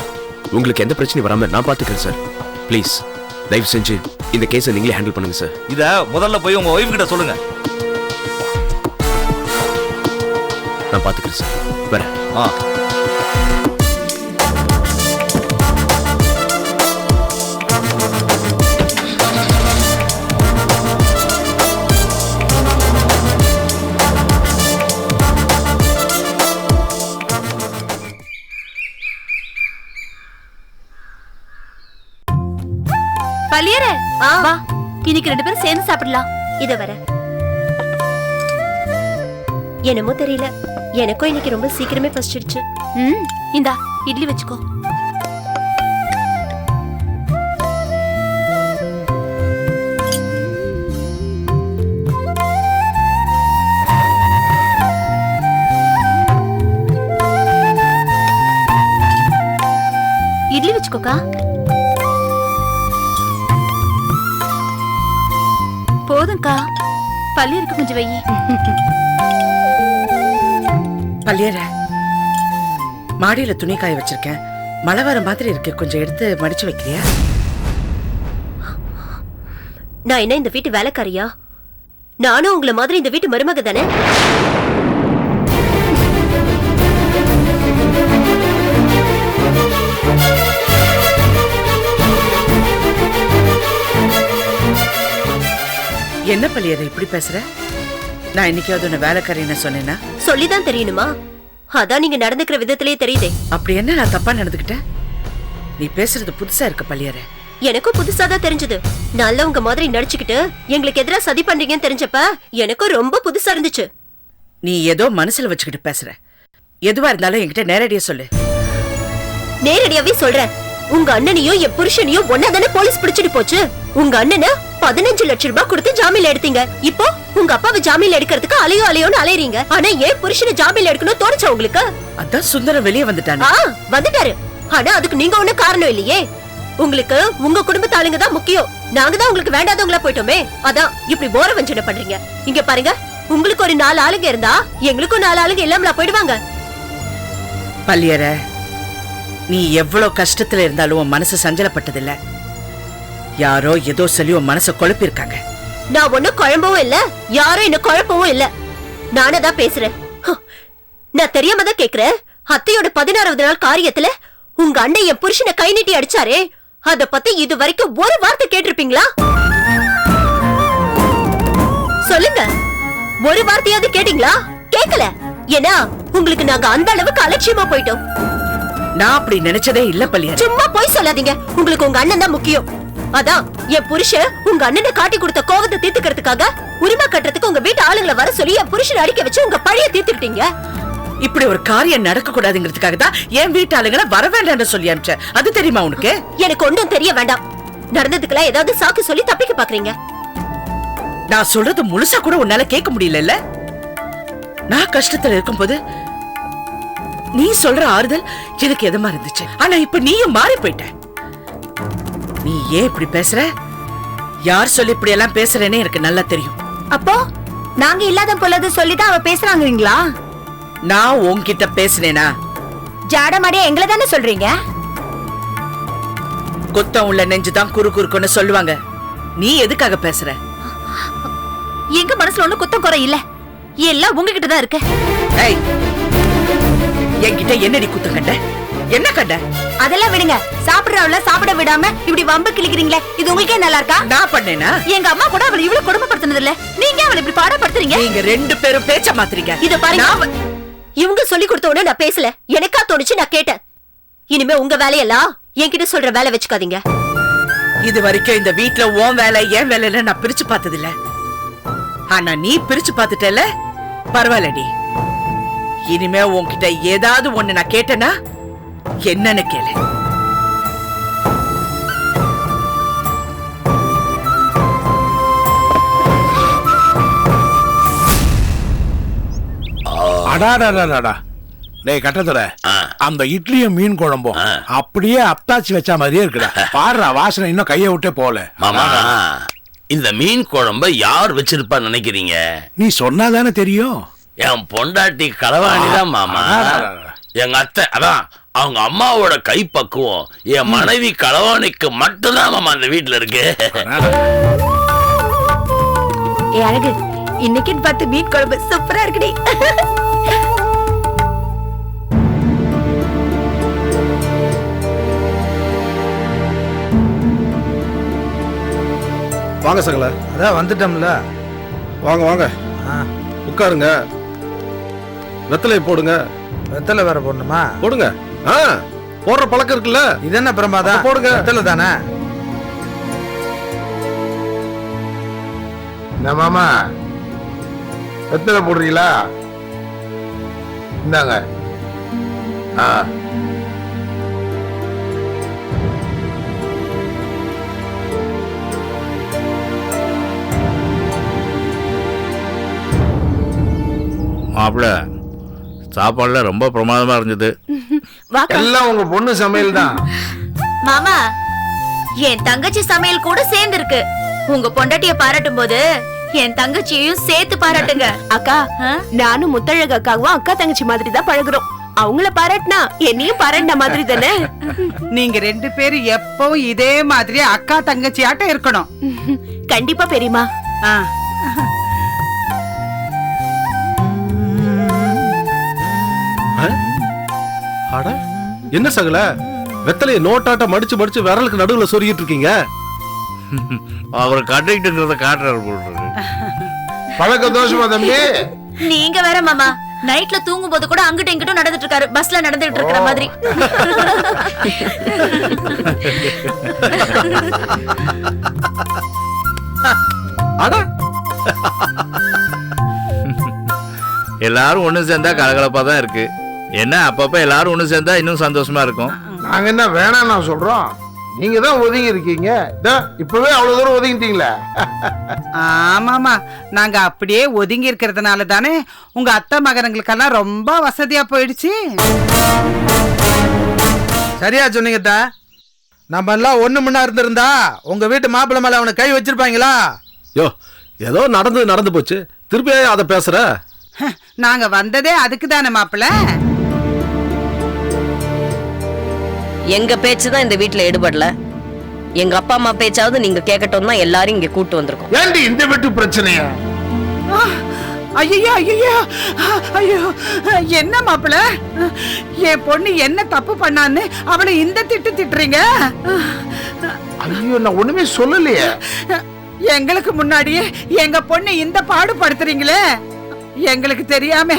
உங்களுக்கு எந்த பிரச்சனையும் வராம நான் பாத்துக்கிறேன் சார். ப்ளீஸ் தயவு செஞ்சு இந்த கேஸை நீங்களே ஹேண்டில் பண்ணுங்க சார். இத முதல்ல போய் உங்க ஒய்ஃப் கிட்ட சொல்லுங்க. நான் பாத்துக்கிறேன் சார். வரேன். பள்ளியற வா, இன்னைக்கு 2 பேரும் சேர்ந்து சாப்பிடலாம். இத வர. என்னமோ தெரியல, எனக்கும் இன்னைக்கு ரொம்ப சீக்கிரமே பசிச்சிடுச்சு. இந்தா இட்லி வச்சுக்கோ. இட்லி வச்சுக்கோக்கா. போதும்க்கா, பள்ளியருக்கு கொஞ்சம் வை. பள்ளியற, மாடியில துணி காய வச்சிருக்கேன். மழை வர மாதிரி இருக்கு, கொஞ்சம் எடுத்து மடிச்சு வைக்கிறியா? நான் என்ன இந்த வீட்டு வேலைக்காரியா? நானும் உங்களை மாதிரி இந்த வீட்டு மருமக தானே. என்ன பள்ளியற இப்படி பேசுற? நான் இன்னைக்காவது உன்னை வேலைக்காரின்னு சொன்னேன்னா? சொல்லிதான் தெரியணுமா? அதான் நீங்க நடந்துக்கிற விதத்திலேயே தெரியுதே. அப்படி என்ன நான் தப்பா நடந்துக்கிட்டேன்? நீ பேசுறது புதுசா இருக்கு பள்ளியற. எனக்கும் புதுசா தான் தெரிஞ்சது. நல்லவங்க மாதிரி நடிச்சுக்கிட்டு எங்களுக்கு எதிராக சதி பண்றீங்கன்னு தெரிஞ்சப்ப எனக்கும் ரொம்ப புதுசா இருந்துச்சு. நீ ஏதோ மனசுல வச்சுக்கிட்டு பேசுற. எதுவா இருந்தாலும் என்கிட்ட நேரடியா சொல்லு. நேரடியாவே சொல்றேன். உங்க அண்ணனையும் என் புருஷனையும் ஒன்னாதானே போலீஸ் பிடிச்சிட்டு போச்சு. உங்க அண்ணனை 15 லட்சம் ரூபாய் கொடுத்து ஜாமீன்ல எடுத்தீங்க. இப்போ உங்க அப்பாவை ஜாமீன்ல எடுக்கிறதுக்கு அலையோன்னு அலையறீங்க. ஆனா ஏன் புருஷனை ஜாமீன்ல எடுக்கணும் தோணுச்சா உங்களுக்கு? அதான் சுந்தரம் வெளியே வந்துட்டானே. வந்துட்டாரு. ஆனா அதுக்கு நீங்க ஒண்ணு காரணம் இல்லையே. உங்களுக்கு உங்க குடும்பத்து ஆளுங்க தான் முக்கியம். நாங்க தான் உங்களுக்கு வேண்டாதவங்களா போயிட்டோமே. அதான் இப்படி போர வஞ்சனை பண்றீங்க. இங்க பாருங்க, உங்களுக்கு ஒரு 4 ஆளுங்க இருந்தா எங்களுக்கும் 4 ஆளுங்க இல்லாமலா போயிடுவாங்க. பள்ளியற, நீ எவ்வளவு கஷ்டத்துல இருந்தாலும் உன் மனசு சஞ்சலப்பட்டதில்ல. யாரோ ஏதோ சொல்லி உன் மனசை குழப்பிருக்காங்க. நான் ஒன்னும் குழம்பவும் இல்ல, யாரும் என்ன குழப்பவும் இல்ல. நானதான் பேசுறேன். நான் தெரியாம தான் கேக்குறேன். அத்தையோட 16வது நாள் காரியத்துல உங்க அண்ணன் என் புருஷனை கை நீட்டி அடிச்சாரே, அத பத்தி இது வரைக்கும் ஒரு வார்த்தை கேட்டிருப்பீங்களா? சொல்லுங்க, ஒரு வார்த்தையாவது கேட்டீங்களா? கேட்கல. ஏன்னா உங்களுக்கு நாங்க அந்த அளவுக்கு அலட்சியமா போயிட்டோம். நான் அப்படி நினைச்சதே இல்ல பள்ளியற. சும்மா போய் சொல்லாதீங்க. உங்களுக்கு உங்க அண்ணன் தான் முக்கியம். அதான் என் புருஷன் உங்க அண்ணனை காட்டி கொடுத்த கோவத்தை தீர்த்துக்கிறதுக்காக உரிமை கட்டுறதுக்கு உங்க வீட்டு ஆளுங்களை வர சொல்லி என் புருஷனை அடிக்க வச்சு உங்க பழைய தீர்த்துக்கிட்டீங்க. இப்படி ஒரு காரியம் நடக்க கூடாதுங்கிறதுக்காக தான் என் வீட்டு ஆளுங்களை வர வேண்டாம்னு சொல்லி அனுப்பிச்சேன். அது தெரியுமா உனக்கு? எனக்கு ஒன்றும் தெரிய வேண்டாம். நடந்ததுக்கெல்லாம் ஏதாவது சாக்கு சொல்லி தப்பிக்க பாக்குறீங்க. நான் சொல்றது முழுசா கூட உன்னால கேட்க முடியல. நான் கஷ்டத்துல இருக்கும்போது நீ சொல்ற ஆறுதல் எனக்கு எதமா இருந்துச்சு. ஆனா இப்ப நீயும் மாறி போயிட்ட. ஏன் இப்படி பேசுற? யார் சொல்லி இப்படி எல்லாம் பேசுறேன்னு எனக்கு நல்லா தெரியும். அப்போ நாங்க இல்லாத பொல்லாத சொல்லிதான் அவ பேசுறாங்கறீங்களா? நான் உன்கிட்ட பேசுனேனா? ஜாடமாடியா எங்களை தானே சொல்றீங்க? குத்தம் உள்ள நெஞ்சுதான் குறு குறுக்குன்னு சொல்லுவாங்க. நீ எதுக்காக பேசுற? எங்க மனசுல ஒண்ணு குத்தம் குறை இல்ல, எல்லாம் உங்ககிட்ட தான் இருக்கு. ஏய், என்கிட்ட என்னடி குத்தம் கண்ட? என்ன கண்ட? அதெல்லாம் விடுங்க. சாப்பிடுறவள சாப்பிட விடாம இப்படி வம்பு கிளிக்கிறீங்களே, இது உங்களுக்கே நல்லா இருக்கா? நான் பண்ணேனா? எங்க அம்மா கூட அவளை இவ்வளவு கொடுமைப்படுத்தினது இல்ல, நீங்க அவளை இப்படி பாடப்படுத்துறீங்க. நீங்க ரெண்டு பேரும் பேச்ச மாத்துறீங்க. இத பாருங்க, இவங்க சொல்லி கொடுத்த உடனே நான் பேசல, எனக்கா தோணுச்சு நான் கேட்டேன். இனிமே உங்க வேலையெல்லாம் என்கிட்ட சொல்ற வேலை வச்சுக்காதீங்க. இது வரைக்கும் இந்த வீட்ல உன் வேலை என் வேலையில நான் பிரிச்சு பார்த்தது இல்ல. ஆனா நீ பிரிச்சு பார்த்துட்டல, பரவாயில்லடி. இனிமே உன்கிட்ட ஏதாவது ஒண்ணு நான் கேட்டேனா என்னன்னு கேளு. அடாடாடாடா, டேய் கட்டத்தோட அந்த இட்லியும் மீன் குழம்பும் அப்படியே அத்தாச்சி வச்ச மாதிரியே இருக்குடா. பாடுறா, வாசனை இன்னும் கையை விட்டே போல. மாமா, இந்த மீன் குழம்ப யார் வச்சிருப்பா நினைக்கிறீங்க? நீ சொன்னாதானே தெரியும். என் பொண்டாட்டி களவாணிதான் மாமா. எங்க அத்தை, அதான் அவங்க அம்மாவோட கை பக்குவம் என் மனைவி களவாணிக்கு மட்டும்தான் மாமா அந்த வீட்டுல இருக்கு. ஏ அழகு, இன்னைக்கு பார்த்து மீன் குழம்பு சூப்பரா இருக்குடி. வாங்க சகல. அதான் வந்துட்டோம்ல. வாங்க வாங்க, உட்காருங்க. வெத்தலை போடுங்க. வெத்தலை வேற போடணுமா? போடுங்க. போடுற பழக்கம் இருக்குல்ல. இது என்ன பிரமாதம்? போடுங்க. வெத்தலை தானே. என்ன மாமா, வெத்தலை போடுறீங்களா? இந்தாங்க. மாப்பிள்ள, சாப்பாடுல ரொம்ப பிரமாதமா இருந்தது. எல்லாம் உங்க பொண்ணு சமையல் தான். மாமா, என் தங்கச்சி சமையல் கூட சேர்ந்து இருக்கு. உங்க பொண்டாட்டிய பாராட்டும் போது என் தங்கச்சியையும் சேர்த்து பாராட்டுங்க. அக்கா, நானும் முத்தழகு அக்காவும் அக்கா தங்கச்சி மாதிரி தான் பழகுறோம். அவங்கள பாராட்டினா என்னையும் பாராட்டின மாதிரி தானே. நீங்க ரெண்டு பேரும் எப்பவும் இதே மாதிரி அக்கா தங்கச்சி ஆட்டம் இருக்கணும். கண்டிப்பா பெரியமா. அட, என்ன சகல, வெத்தலையை நோட்டாட்ட மடிச்சு மடிச்சு விரலுக்கு நடுவுல சொருகிட்டு இருக்கீங்க. அவர் கட்டிக்கிட்டுங்கிறத காட்டுறாரு போடுறது. பழக்க தோஷமா தம்பி? நீங்க வேற மாமா, நைட்ல தூங்கும் போது கூட அங்கிட்டும் இங்கிட்டும் நடந்துட்டு இருக்காரு, பஸ்ல நடந்துட்டு இருக்கிற மாதிரி. எல்லாரும் ஒண்ணு சேர்ந்தா கலகலப்பா தான் இருக்கு. என்ன அப்பப்ப எல்லாரும் ஒண்ணு சேர்ந்தா இன்னும் சந்தோஷமா இருக்கும். நாங்க என்ன வேணாம் நான் சொல்றோம், நீங்க தான் ஒதுங்கி இருக்கீங்க. இப்பவே அவ்வளவு தூரம் ஒதுங்கிட்டீங்களே. ஆமாமா, நாங்க அப்படியே ஒதுங்கி இருக்கிறதுனால தானே உங்க அத்தை மகனுங்களுக்கெல்லாம் ரொம்ப வசதியா போயிடுச்சு. சரியா சொன்னீங்கத்தா. நம்ம எல்லாம் ஒண்ணு முன்னா இருந்திருந்தா உங்க வீட்டு மாப்பிள்ளை மேல அவனை கை வச்சிருப்பாங்களா? யோ, ஏதோ நடந்து போச்சு, திருப்பி அதை பேசுற? நாங்க வந்ததே அதுக்கு தானே மாப்பிள்ள. எங்க பேச்சுதான் இந்த வீட்டுல எடுபடல. எங்க அப்பா அம்மா பேச்சாவது நீங்க கேட்கட்டும் தான் எல்லாரும் இங்க கூட்டு வந்திருக்கோம். ஏண்டி இந்த வீட்டு பிரச்சனையா? ஐயோ ஐயோ ஐயோ, என்ன மாப்பிள்ள, என் பொண்ணு என்ன தப்பு பண்ணான்னு அவளை இந்த திட்டுறீங்க? ஐயோ, நான் ஒண்ணுமே சொல்லலையே. எங்களுக்கு முன்னாடியே எங்க பொண்ணு இந்த பாடுபடுத்துறீங்களே. எங்களுக்கு தெரியாம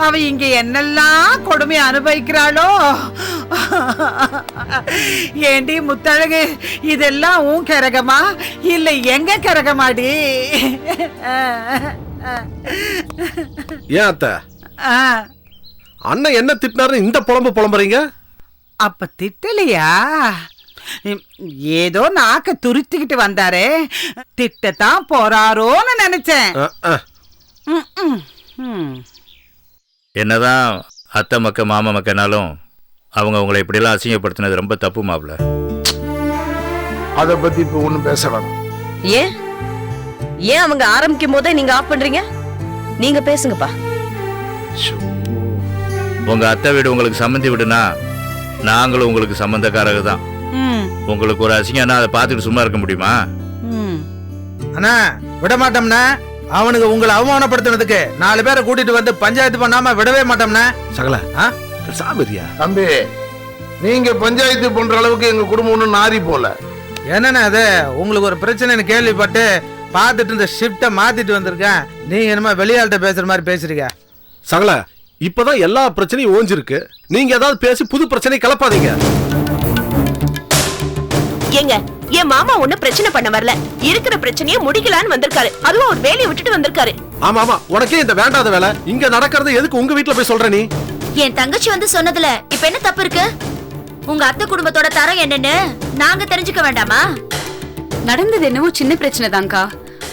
அவ இங்க என்னெல்லாம் கொடுமை அனுபவிக்கிறாளோ. ஏண்டி முத்தழகு, இதெல்லாம் உன் கரகமா இல்ல எங்க கரகமாடி? ஏன் அத்தை, அண்ணன் என்ன திட்டினாரு இந்த புலம்புறீங்க? அப்ப திட்டலையா? ஏதோ நாக்க துருத்திக்கிட்டு வந்தாரே, திட்டத்தான் போறாரோன்னு நினைச்சேன். என்னதான் அத்தை மக்க மாமா மக்கனாலும் அவங்க உங்களை இப்படியெல்லாம் அசிங்கப்படுத்தினது ரொம்ப தப்பு மாப்பிள்ள. அதை பத்தி இப்ப ஒண்ணும் பேச வேணாம். ஏன் ஏன் அவங்க ஆரம்பிக்கும் போதே நீங்க ஆஃப் பண்றீங்க? நீங்க பேசுங்கப்பா. உங்க அத்தை வீடு உங்களுக்கு சம்மந்தி விடுனா நாங்களும் உங்களுக்கு சம்பந்தக்காரங்க தான். உங்களுக்கு ஒரு அசிங்கம்னா அதை பார்த்துட்டு சும்மா இருக்க முடியுமா? அண்ணா விட மாட்டோம்னா. அவனுக்கு உங்களை அவமானப்படுத்தினதுக்கு 4 பேரை கூட்டிட்டு வந்து பஞ்சாயத்து பண்ணாம விடவே மாட்டோம்னா. சகல சாமிரியா தம்பி, நீங்க பஞ்சாயத்து பண்ற அளவுக்கு எங்க குடும்பம் ஒன்றும் நாரி போல. என்னன்னா அது உங்களுக்கு ஒரு பிரச்சனைன்னு கேள்விப்பட்டு பார்த்துட்டு இந்த ஷிஃப்ட்டை மாத்திட்டு வந்திருக்கேன். நீங்க என்னமா வெளியாள்கிட்ட பேசுற மாதிரி பேசுறீங்க. சகல இப்பதான் எல்லா பிரச்சனையும் ஓஞ்சிருக்கு. நீங்க ஏதாவது பேசி புது பிரச்சனை கிளப்பாதீங்க. ஏங்க என் மாமா ஒண்ணு பிரச்சனை பண்ண வரல, இருக்கிற பிரச்சனையை முடிக்கலான்னு வந்திருக்காரு. அதுவும் ஒரு வேலையை விட்டுட்டு வந்திருக்காரு. ஆமா ஆமா, உனக்கே இந்த வேண்டாத வேலை இங்க நடக்கிறது எதுக்கு உங்க வீட்டுல போய் சொல்ற? நீ என் தங்கச்சி வந்து சொன்னதுல இப்ப என்ன தப்பு இருக்கு? உங்க அத்தை குடும்பத்தோட தரம் என்னன்னு நாங்க தெரிஞ்சுக்க வேண்டாமா? நடந்தது என்னவோ சின்ன பிரச்சனை தான்க்கா.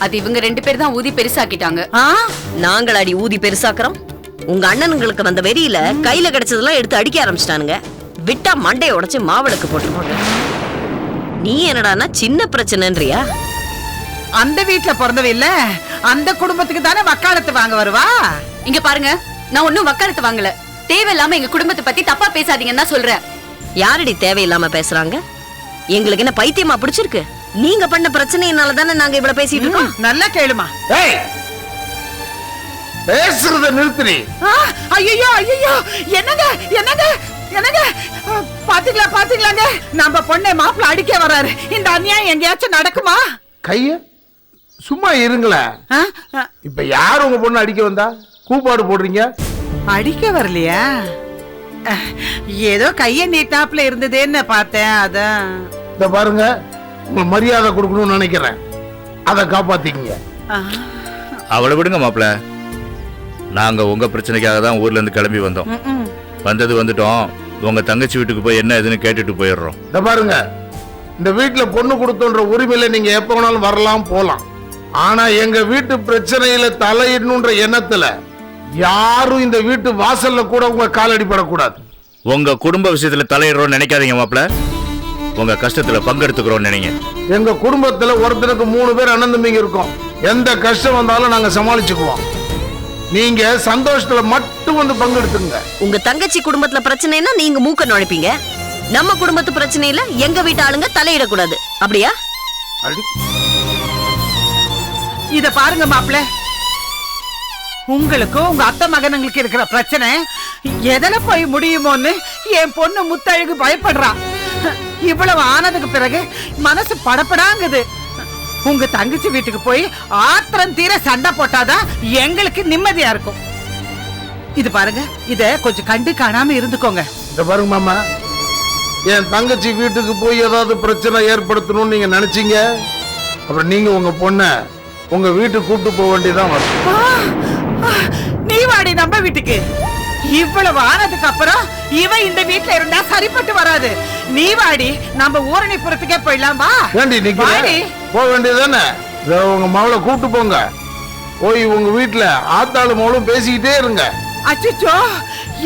அது இவங்க 2 பேர் தான் ஊதி பெருசாக்கிட்டாங்க. நாங்கள் அடி ஊதி பெருசாக்குறோம். உங்க அண்ணனுங்களுக்கு வந்த வெறியில கையில கிடைச்சதெல்லாம் எடுத்து அடிக்க ஆரம்பிச்சிட்டானுங்க. விட்டா மண்டையை உடைச்சு மாவிளக்கு போட்டு. நீ என்னடானா சின்ன பிரச்சனைன்றியா? அந்த வீட்டுல பிறந்தவ இல்ல, அந்த குடும்பத்துக்கு தானே வக்காலத்து வாங்க வருவா. இங்க பாருங்க, நான் ஒன்னும் வக்காலத்து வாங்கல. தேவையில்லாம எங்க குடும்பத்தை பத்தி தப்பா பேசாதீங்கன்னு தான் சொல்றேன். யாரடி தேவையில்லாம பேசுறாங்க? எங்களுக்கு என்ன பைத்தியமா பிடிச்சிருக்கு? நீங்க பண்ண பிரச்சனையினால தானே நாங்க இவ்வளவு பேசிட்டு இருக்கோம். நல்லா கேளுமா. பேசுறத நிறுத்துறீ. ஐயோ ஐயோ, என்னங்க என்னங்க என்னங்க, பாத்தீங்களா பாத்தீங்களாங்க, நம்ம பொண்ணை மாப்பிள்ள அடிக்க வராரு. இந்த அநியாயம் எங்கேயாச்சும் நடக்குமா? கைய சும்மா இருங்களேன். இப்ப யார் உங்க பொண்ணு அடிக்க வந்தா? கூப்பாடு போடுறீங்க. அடிக்க வரலையா? ஏதோ கைய நீட்டாப்ல இருந்ததேன்னு பார்த்தேன். அதான் இத பாருங்க, உங்களுக்கு மரியாதை கொடுக்கணும்னு நினைக்கிறேன். அதை காப்பாத்திக்கங்க. அவளை விடுங்க மாப்பிள்ள. நாங்க உங்க பிரச்சனைக்காக தான் ஊர்ல இருந்து கிளம்பி வந்தோம். வந்துட்டோம். உங்க தங்கச்சி வீட்டுக்கு போய் என்ன எதுன்னு கேட்டுட்டு போயிடுறோம். இத பாருங்க, இந்த வீட்டுல பொண்ணு கொடுத்தோன்ற உரிமையில நீங்க எப்ப வேணாலும் வரலாம் போலாம். ஆனா எங்க வீட்டு பிரச்சனையில தலையிடணுன்ற எண்ணத்துல யாரும் இந்த வீட்டு வாசல்ல கூட உங்க காலடிப்படக்கூடாது. உங்க குடும்ப விஷயத்துல தலையிடுறோம் நினைக்காதீங்க மாப்பிள்ள. உங்க கஷ்டத்துல பங்கெடுத்துக்கிறோம் நினைங்க. எங்க குடும்பத்துல ஒருத்தனுக்கு 3 பேர் அண்ணன் தம்பிங்க இருக்கோம். எந்த கஷ்டம் வந்தாலும் நாங்க சமாளிச்சுக்குவோம். நீங்க சந்தோஷத்துல மட்டும் வந்து பங்கெடுத்துங்க. உங்க தங்கச்சி குடும்பத்துல பிரச்சனைனா நீங்க மூக்க நுழைப்பீங்க. நம்ம குடும்பத்து பிரச்சனையில எங்க வீட்டு ஆளுங்க தலையிடக்கூடாது. அப்படியா? இத பாருங்க மாப்பிள்ள, உங்களுக்கும் உங்க அத்தை மகனுங்களுக்கு இருக்கிற பிரச்சனை எதுல போய் முடியுமோன்னு என் பொண்ணு முத்தழகு பயப்படுறா. இவ்வளவு ஆனதுக்கு பிறகு மனசு படப்படாங்குது. உங்க தங்கச்சி வீட்டுக்கு போய் ஆத்திரம் தீர சண்டை போட்டாதான் எங்களுக்கு நிம்மதியா இருக்கும். இது பாருங்க, இத கொஞ்சம் கண்டு காணாம இருந்துக்கோங்க. இத பாருங்க மாமா, என் தங்கச்சி வீட்டுக்கு போய் ஏதாவது பிரச்சனை ஏற்படுத்தணும்னு நீங்க நினைச்சீங்க, அப்புறம் நீங்க உங்க பொண்ண உங்க வீட்டுக்கு கூட்டு போக வேண்டியதான் வரும். நீ வாடி நம்ம வீட்டுக்கு. இவ்வளவு ஆனதுக்கு அப்புறம் இவ இந்த வீட்டுல இருந்தா சரிப்பட்டு வராது. நீ வாடி, நம்ம ஊரணிப்புறத்துக்கே போயிடலாம். வா வாடி, போக வேண்டியதானே. உங்க மகளை கூட்டு போங்க. போய் உங்க வீட்டுல ஆத்தாளு மகளும் பேசிக்கிட்டே இருங்க. அச்சோ,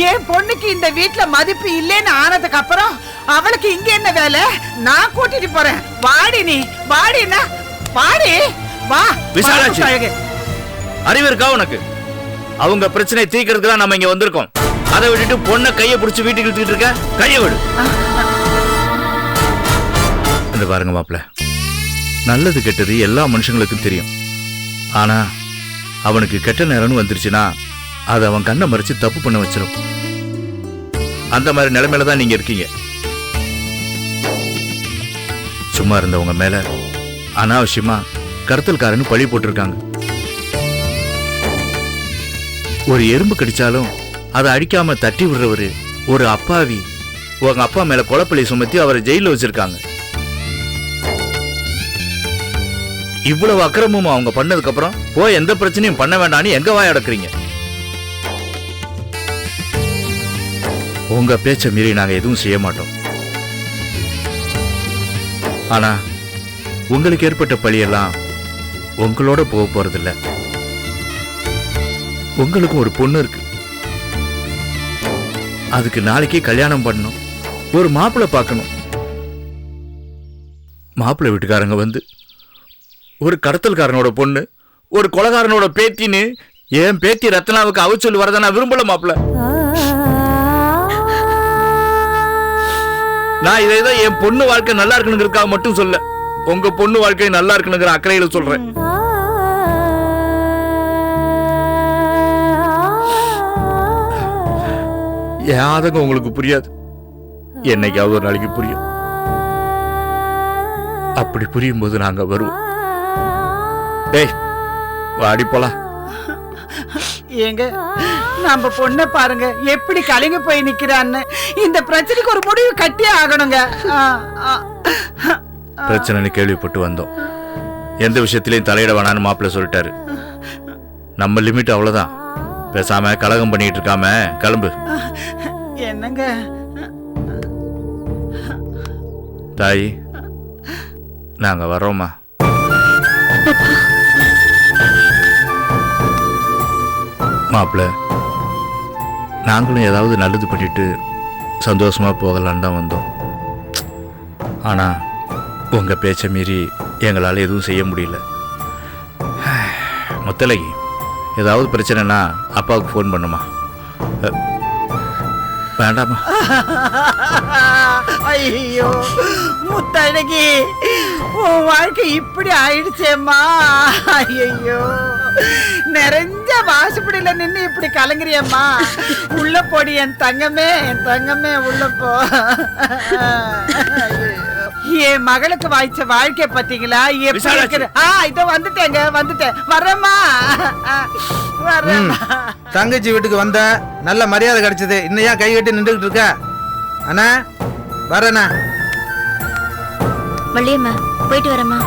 என் பொண்ணுக்கு இந்த வீட்டுல மதிப்பு இல்லைன்னு ஆனதுக்கு அப்புறம் அவளுக்கு இங்க என்ன வேலை? நான் கூட்டிட்டு போறேன். வாடி நீ, வாடினா வாடி, வா. விசாலாட்சி, அறிவு இருக்கா உனக்கு? அவங்க பிரச்சனை தீர்க்கிறதுக்கு தான் நம்ம இங்க வந்திருக்கோம். அதை விட்டுட்டு பொண்ணை கையை பிடிச்சி வீட்டுக்கு இழுத்துட்டு இருக்க. கையை விடு. இந்த பாருங்க மாப்பிள்ள, நல்லது கெட்டது எல்லா மனுஷங்களுக்கும் தெரியும். ஆனா அவனுக்கு கெட்ட நேரம்னு வந்துருச்சுன்னா அது அவன் கண்ணை மறைச்சு தப்பு பண்ண வச்சிடும். அந்த மாதிரி நிலைமையில தான் நீங்க இருக்கீங்க. சும்மா இருந்தவங்க மேல அனாவசியமா கடத்தல்காரன்னு பழி போட்டிருக்காங்க. ஒரு எறும்பு கடிச்சாலும் அதை அடிக்காம தட்டி விடுறவரு ஒரு அப்பாவி உங்க அப்பா மேல கொலைப்பழி சுமத்தி அவரை ஜெயில வச்சிருக்காங்க. இவ்வளவு அக்கிரமமும் அவங்க பண்ணதுக்கு அப்புறம் போய் எந்த பிரச்சனையும் பண்ண வேண்டாம்னு எங்க வாய் அடக்குறீங்க? உங்க பேச்ச மீறி நாங்க எதுவும் செய்ய மாட்டோம். ஆனா உங்களுக்கு ஏற்பட்ட பழியெல்லாம் உங்களோட போக போறதில்ல. உங்களுக்கும் ஒரு பொண்ணு இருக்கு. அதுக்கு நாளைக்கே கல்யாணம் பண்ணணும், ஒரு மாப்பிள்ளை பார்க்கணும். மாப்பிள்ளை வீட்டுக்காரங்க வந்து ஒரு கடத்தல்காரனோட பொண்ணு ஒரு கொலைகாரனோட பேத்தின்னு என் பேத்தி ரத்னாவுக்கு அவச்சொல் வரத நான் விரும்பல மாப்பிள்ள. நான் இதை என் பொண்ணு வாழ்க்கை நல்லா இருக்கணுங்கிறதுக்காக மட்டும் சொல்ல, உங்க பொண்ணு வாழ்க்கை நல்லா இருக்கணுங்கிற அக்கறையில சொல்றேன். யாதகம் உங்களுக்கு புரியாது, என்னைக்காவது ஒரு நாளைக்கு புரியும். அப்படி புரியும் போது நாங்க வருவோம். ஏய் வாடி போலாம். ஏங்க நம்ம பொண்ணை பாருங்க எப்படி கலங்கி போய் நிக்கிறான்னு. இந்த பிரச்சனைக்கு ஒரு முடிவு கட்டியே ஆகணுங்க. பிரச்சனைன்னு கேள்விப்பட்டு வந்தோம். எந்த விஷயத்திலையும் தலையிட வேணான்னு மாப்பிள்ளை சொல்லிட்டாரு. நம்ம லிமிட் அவ்வளவுதான். பேசாம கலகம் பண்ணிட்டு இருக்காம கிளம்பு. என்னங்க தாய், நாங்க வர்றோமா? மாப்பிள்ள, நாங்களும் ஏதாவது நல்லது பண்ணிட்டு சந்தோஷமா போகலான்னு தான் வந்தோம். ஆனா உங்க பேச்சை மீறி எங்களால் எதுவும் செய்ய முடியல. முத்தலகி, ஏதாவது பிரச்சனைனா அப்பாவுக்கு ஃபோன் பண்ணுமா? வேண்டாமா? ஐயோ முத்தழகி, உன் வாழ்க்கை இப்படி ஆயிடுச்சேம்மா. ஐயோ, நிறைஞ்ச வாசுப்படியில நின்று இப்படி கலங்குறியம்மா. உள்ள போடி என் தங்கமே, என் தங்கமே உள்ள போ. என் மகளுக்கு வாய்ச்ச வாழ்க்கை பத்தீங்களா? எப்படி இருக்குது? இதோ வந்துட்டேங்க, வந்துட்டேன். வரேம்மா, வரேம்மா. தங்கச்சி வீட்டுக்கு வந்த நல்ல மரியாதை கிடைச்சது. இன்னையா கை கட்டி நின்றுகிட்டு இருக்க? அண்ணா வரேண்ணா. வள்ளியம்மா போயிட்டு வரேம்மா.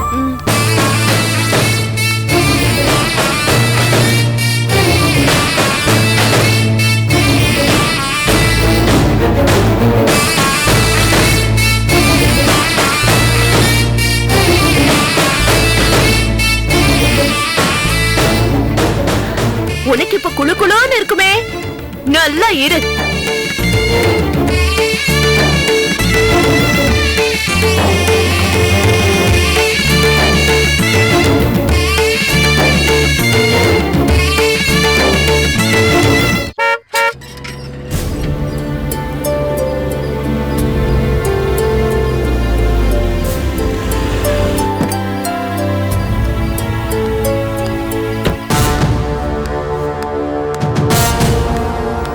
உனக்கு இப்ப குளு குளுன்னு இருக்குமே, நல்லா இரு.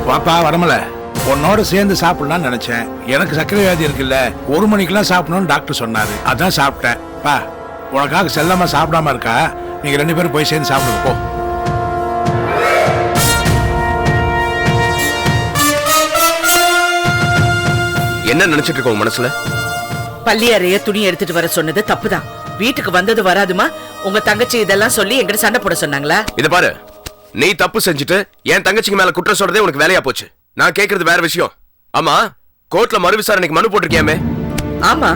பாப்பா வரமல, உன்னோட சேர்ந்து சாப்பிடலாம்னு நினைச்சேன். எனக்கு சர்க்கரை வியாதி இருக்குல்ல, 1 மணிக்கெல்லாம் சாப்பிடணும்னு டாக்டர் சொன்னாரு. அதான் சாப்பிட்டேன். பா, உனக்காக செல்லாம சாப்பிடாம இருக்கா. நீங்க 2 பேரும் போய் சேர்ந்து சாப்பிடுங்க போ. என்ன நினைச்சிட்டு இருக்க உங்க மனசுல? பள்ளி அறைய துணி எடுத்துட்டு வர சொன்னது தப்புதான். வீட்டுக்கு வந்தது வராதுமா. உங்க தங்கச்சி இதெல்லாம் சொல்லி எங்கிட்ட சண்டை போட சொன்னாங்களா? இத பாரு, நீ தப்பு செஞ்சுட்டு என் தங்கச்சிக்கு மேல குற்றம் சொல்றதே உனக்கு வேலையா போச்சு. நான் கேக்குறது வேற விஷயம். ஆமா, கோர்ட்ல மறு விசாரணைக்கு மனு போட்டிருக்கியாமே? ஆமா,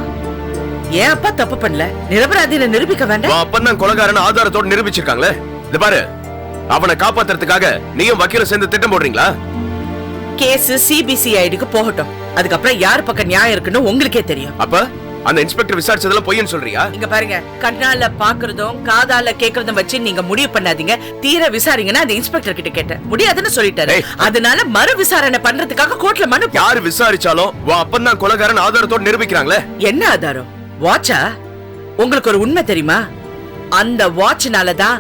ஏன் அப்பா தப்பு பண்ணல, நிரபராதியை நிரூபிக்க வேண்டாம். அப்பதான் கொலைகாரன் ஆதாரத்தோட நிரூபிச்சிருக்காங்களே. இத பாரு, அவனை காப்பாத்துறதுக்காக நீயும் வக்கீல சேர்ந்து திட்டம் போடுறீங்களா? கேஸ் சிபிசிஐடிக்கு போகட்டும். அதுக்கப்புறம் யார் பக்கம் நியாயம் இருக்குன்னு உங்களுக்கே தெரியும். அப்ப அந்த இன்ஸ்பெக்டர் விசாரிச்சதெல்லாம் பொய்ன்னு சொல்றியா? இங்க பாருங்க, கண்ணால பாக்குறதும் காதால கேக்குறதும் வச்சு நீங்க முடிவு பண்ணாதீங்க. தீர விசாரிங்கன்னா அந்த இன்ஸ்பெக்டர் கிட்ட கேட்டேன், முடியாதுன்னு சொல்லிட்டாரு. அதனால மறு விசாரணை பண்றதுக்காக கோர்ட்ல மனு. யாரு விசாரிச்சாலும் அப்பதான் கொலைகாரன் ஆதாரத்தோட நிரூபிக்கிறாங்களே. என்ன ஆதாரம்? வாட்சா? உங்களுக்கு ஒரு உண்மை தெரியுமா? அந்த வாட்ச்னாலதான்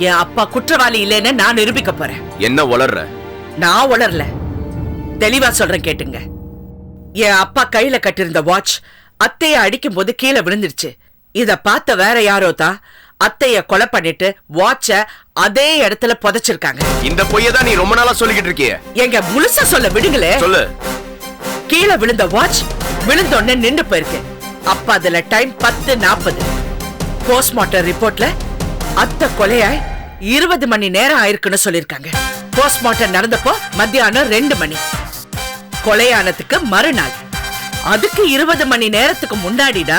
என் அப்பா குற்றவாளி இல்லைன்னு நான் நிரூபிக்க போறேன். என்ன உளர்ற? நான் உளரல, தெளிவா சொல்றேன் கேட்டுங்க. என் அப்பா கையில கட்டிருந்த வாட்ச் அத்தைய அடிக்கும் போது கீழே விழுந்துருச்சு. இத பார்த்த வேற யாரோ தான் அத்தைய கொலை பண்ணிட்டு வாட்ச அதே இடத்துல புதைச்சிருக்காங்க. இந்த பொய்யதான் நீ ரொம்ப நாளா சொல்லிக்கிட்டு இருக்கிய. எங்க முழுசா சொல்ல விடுங்களே. சொல்லு. கீழே விழுந்த வாட்ச் விழுந்தோடனே நின்று போயிருக்கு. அப்ப அதுல டைம் 10:40. போஸ்ட்மார்ட்டம் ரிப்போர்ட்ல அத்தை கொலையாய் 20 மணி நேரம் ஆயிருக்குன்னு சொல்லிருக்காங்க. போஸ்ட்மார்ட்டம் நடந்தப்போ மத்தியானம் 2 மணி. கொலையானதுக்கு மறுநாள். அதுக்கு 20 மணி நேரத்துக்கு முன்னாடினா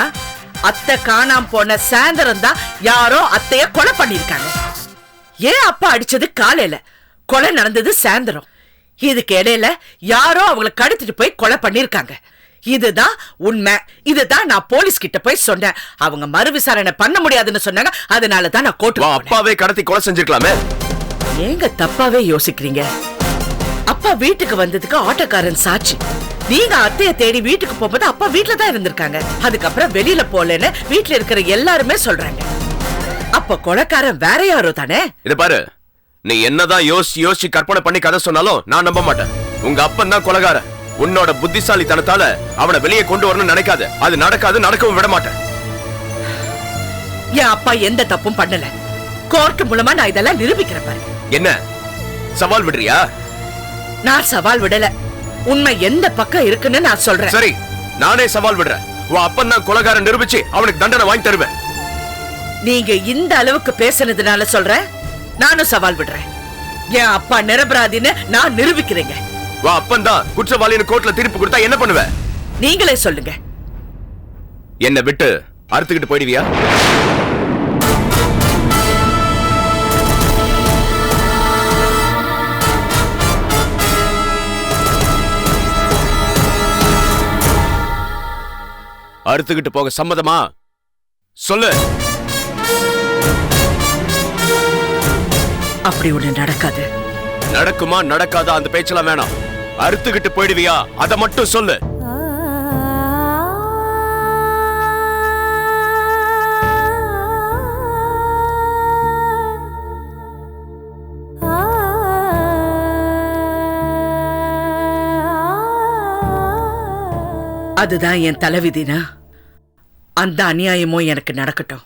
அத்தை காணாம போன சாயந்தரம் தான் யாரோ அத்தைய கொலை பண்ணிருக்காங்க. ஏன் அப்பா அடிச்சது காலையில, கொலை நடந்தது சாயந்தரம். இதுக்கு இடையில யாரோ அவங்களை கடத்திட்டு போய் கொலை பண்ணிருக்காங்க. இதுதான் உண்மை. இதுதான் நான் போலீஸ் கிட்ட போய் சொன்னேன். அவங்க மறு விசாரணை பண்ண முடியாதுன்னு சொன்னாங்க. அதனாலதான் நான் கோர்ட்டு. அப்பாவே கடத்தி கொலை செஞ்சிருக்கலாமே. ஏங்க தப்பாவே யோசிக்கிறீங்க? அப்பா வீட்டுக்கு வந்ததுக்கு ஆட்டோக்காரன் சாட்சி. நீங்க அத்தைய தேடி வீட்டுக்கு போகும்போது அப்பா வீட்டுல தான் இருந்திருக்காங்க. அதுக்கப்புறம் வெளியில போலன்னு வீட்டுல இருக்கிற எல்லாருமே சொல்றாங்க. அப்ப கொலைக்காரன் வேற யாரோ தானே? இத பாரு, நீ என்னதான் யோசிச்சு கற்பனை பண்ணி கதை சொன்னாலும் நான் நம்ப மாட்டேன். உங்க அப்பன் தான் கொலைகாரன். உன்னோட புத்திசாலித்தனத்தால அவனை வெளியே கொண்டு வரணும்னு நினைக்காது. அது நடக்காது, நடக்கவும் விட மாட்டேன். என் அப்பா எந்த தப்பும் பண்ணல. கோர்ட் மூலமா நான் இதெல்லாம் நிரூபிக்கிறேன் பாருங்க. என்ன சவால் விடுறியா? நான் சவால் விடல. உண்மை எந்த பக்கம் இருக்குன்னு நான் சொல்றேன். சரி, நானே சவால் விடுறேன். உன் அப்பன் தான் கொலைகாரன் நிரூபிச்சு அவனுக்கு தண்டனை வாங்கி தருவேன். நீங்க இந்த அளவுக்கு பேசுனதுனால சொல்றேன். நானும் சவால் விடுறேன். என் அப்பா நிரபராதின்னு நான் நிரூபிக்கிறேங்க. வா, அப்பன் தான் குற்றவாளின்னு கோர்ட்ல தீர்ப்பு கொடுத்தா என்ன பண்ணுவ? நீங்களே சொல்லுங்க. என்ன விட்டு அறுத்துக்கிட்டு போயிடுவியா? அறுத்துக்கிட்டு போக சம்மதமா? சொல்லு. அப்படி ஒண்ணு நடக்காது. நடக்குமா நடக்காதா அந்த பேச்செல்லாம் வேணாம். அறுத்துக்கிட்டு போயிடுவியா அத மட்டும் சொல்லு. அதுதான் என் தலைவிதினா அந்த அநியாயமும் எனக்கு நடக்கட்டும்.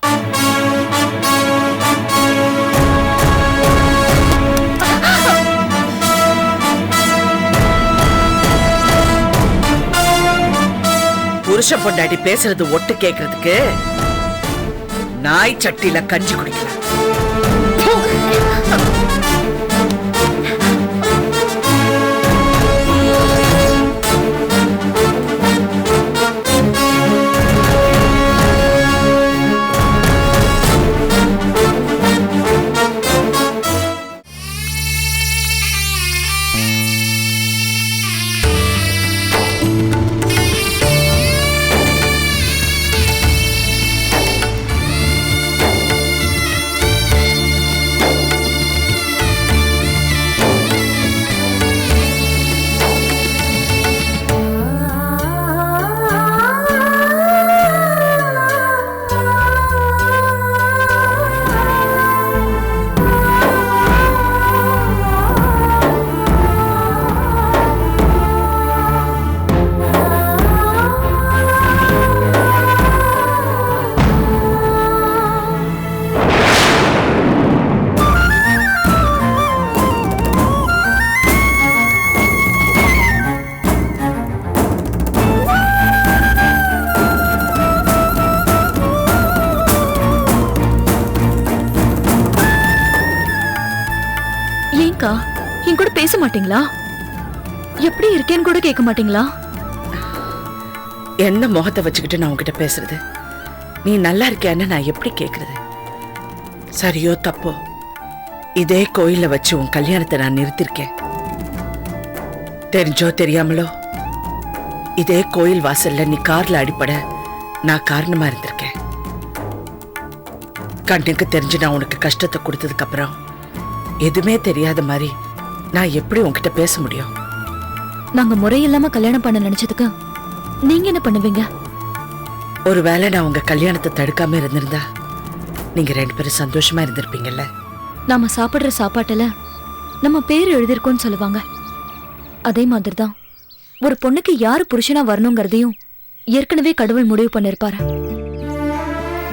புருஷ பொண்டாட்டி பேசுறது ஒட்டு கேக்குறதுக்கு நாய் சட்டியில கஞ்சி குடிக்கலாம். என் கூட பேச மாட்டீங்களா? எப்படி இருக்கேன்னு கூட கேட்க மாட்டீங்களா? என்ன முகத்தை வச்சுக்கிட்டு நான் உன்கிட்ட பேசுறது? நீ நல்லா இருக்கியான்னு நான் எப்படி கேக்குறது? சரியோ தப்போ இதே கோயில வச்சு உன் கல்யாணத்தை நான் நிறுத்திருக்கேன். தெரிஞ்சோ தெரியாமலோ இதே கோயில் வாசல்ல நீ கார்ல அடிப்பட நான் காரணமா இருந்திருக்கேன். கண்ணுக்கு தெரிஞ்சு நான் உனக்கு கஷ்டத்தை கொடுத்ததுக்கு அப்புறம் எதுவுமே தெரியாத மாதிரி நான் எப்படி உன்கிட்ட பேச முடியும்? நாங்க முறையில்லாம கல்யாணம் பண்ண நினைச்சதுக்கு நீங்க என்ன பண்ணுவீங்க? ஒருவேளை நான் உங்க கல்யாணத்தை தடுக்காம இருந்திருந்தா நீங்க ரெண்டு பேரும் சந்தோஷமா இருந்திருப்பீங்கல்ல. நாம சாப்பிடுற சாப்பாட்டுல நம்ம பேர் எழுதிருக்கோம்னு சொல்லுவாங்க. அதே மாதிரிதான் ஒரு பொண்ணுக்கு யாரு புருஷனா வரணுங்கிறதையும் ஏற்கனவே கடவுள் முடிவு பண்ணிருப்பாரு.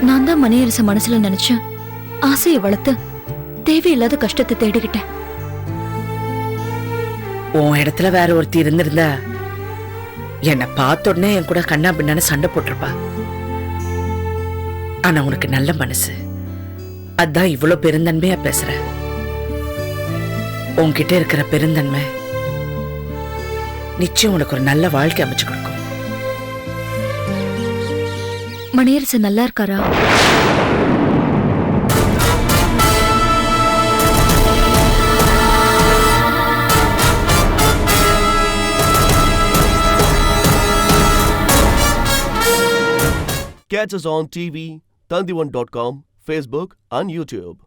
நான் தான் மணியரச மனசுல நினைச்சேன், ஆசையை வளர்த்து தேவையில்லாத கஷ்டத்தை தேடிக்கிட்டேன். உன் இடத்துல வேற ஒருத்தி இருந்திருந்தா என்னை பார்த்த உடனே என் கூட கண்ணா பின்னான்னு சண்டை போட்டிருப்பா. ஆனா உனக்கு நல்ல மனசு, அதான் இவ்வளவு பெருந்தன்மையா பேசுற. உன்கிட்ட இருக்கிற பெருந்தன்மை நிச்சயம் உனக்கு ஒரு நல்ல வாழ்க்கை அமைச்சு கொடுக்கும். மணியரசு நல்லா இருக்காரா? Catch us on TV, Tandivan.com, Facebook and YouTube.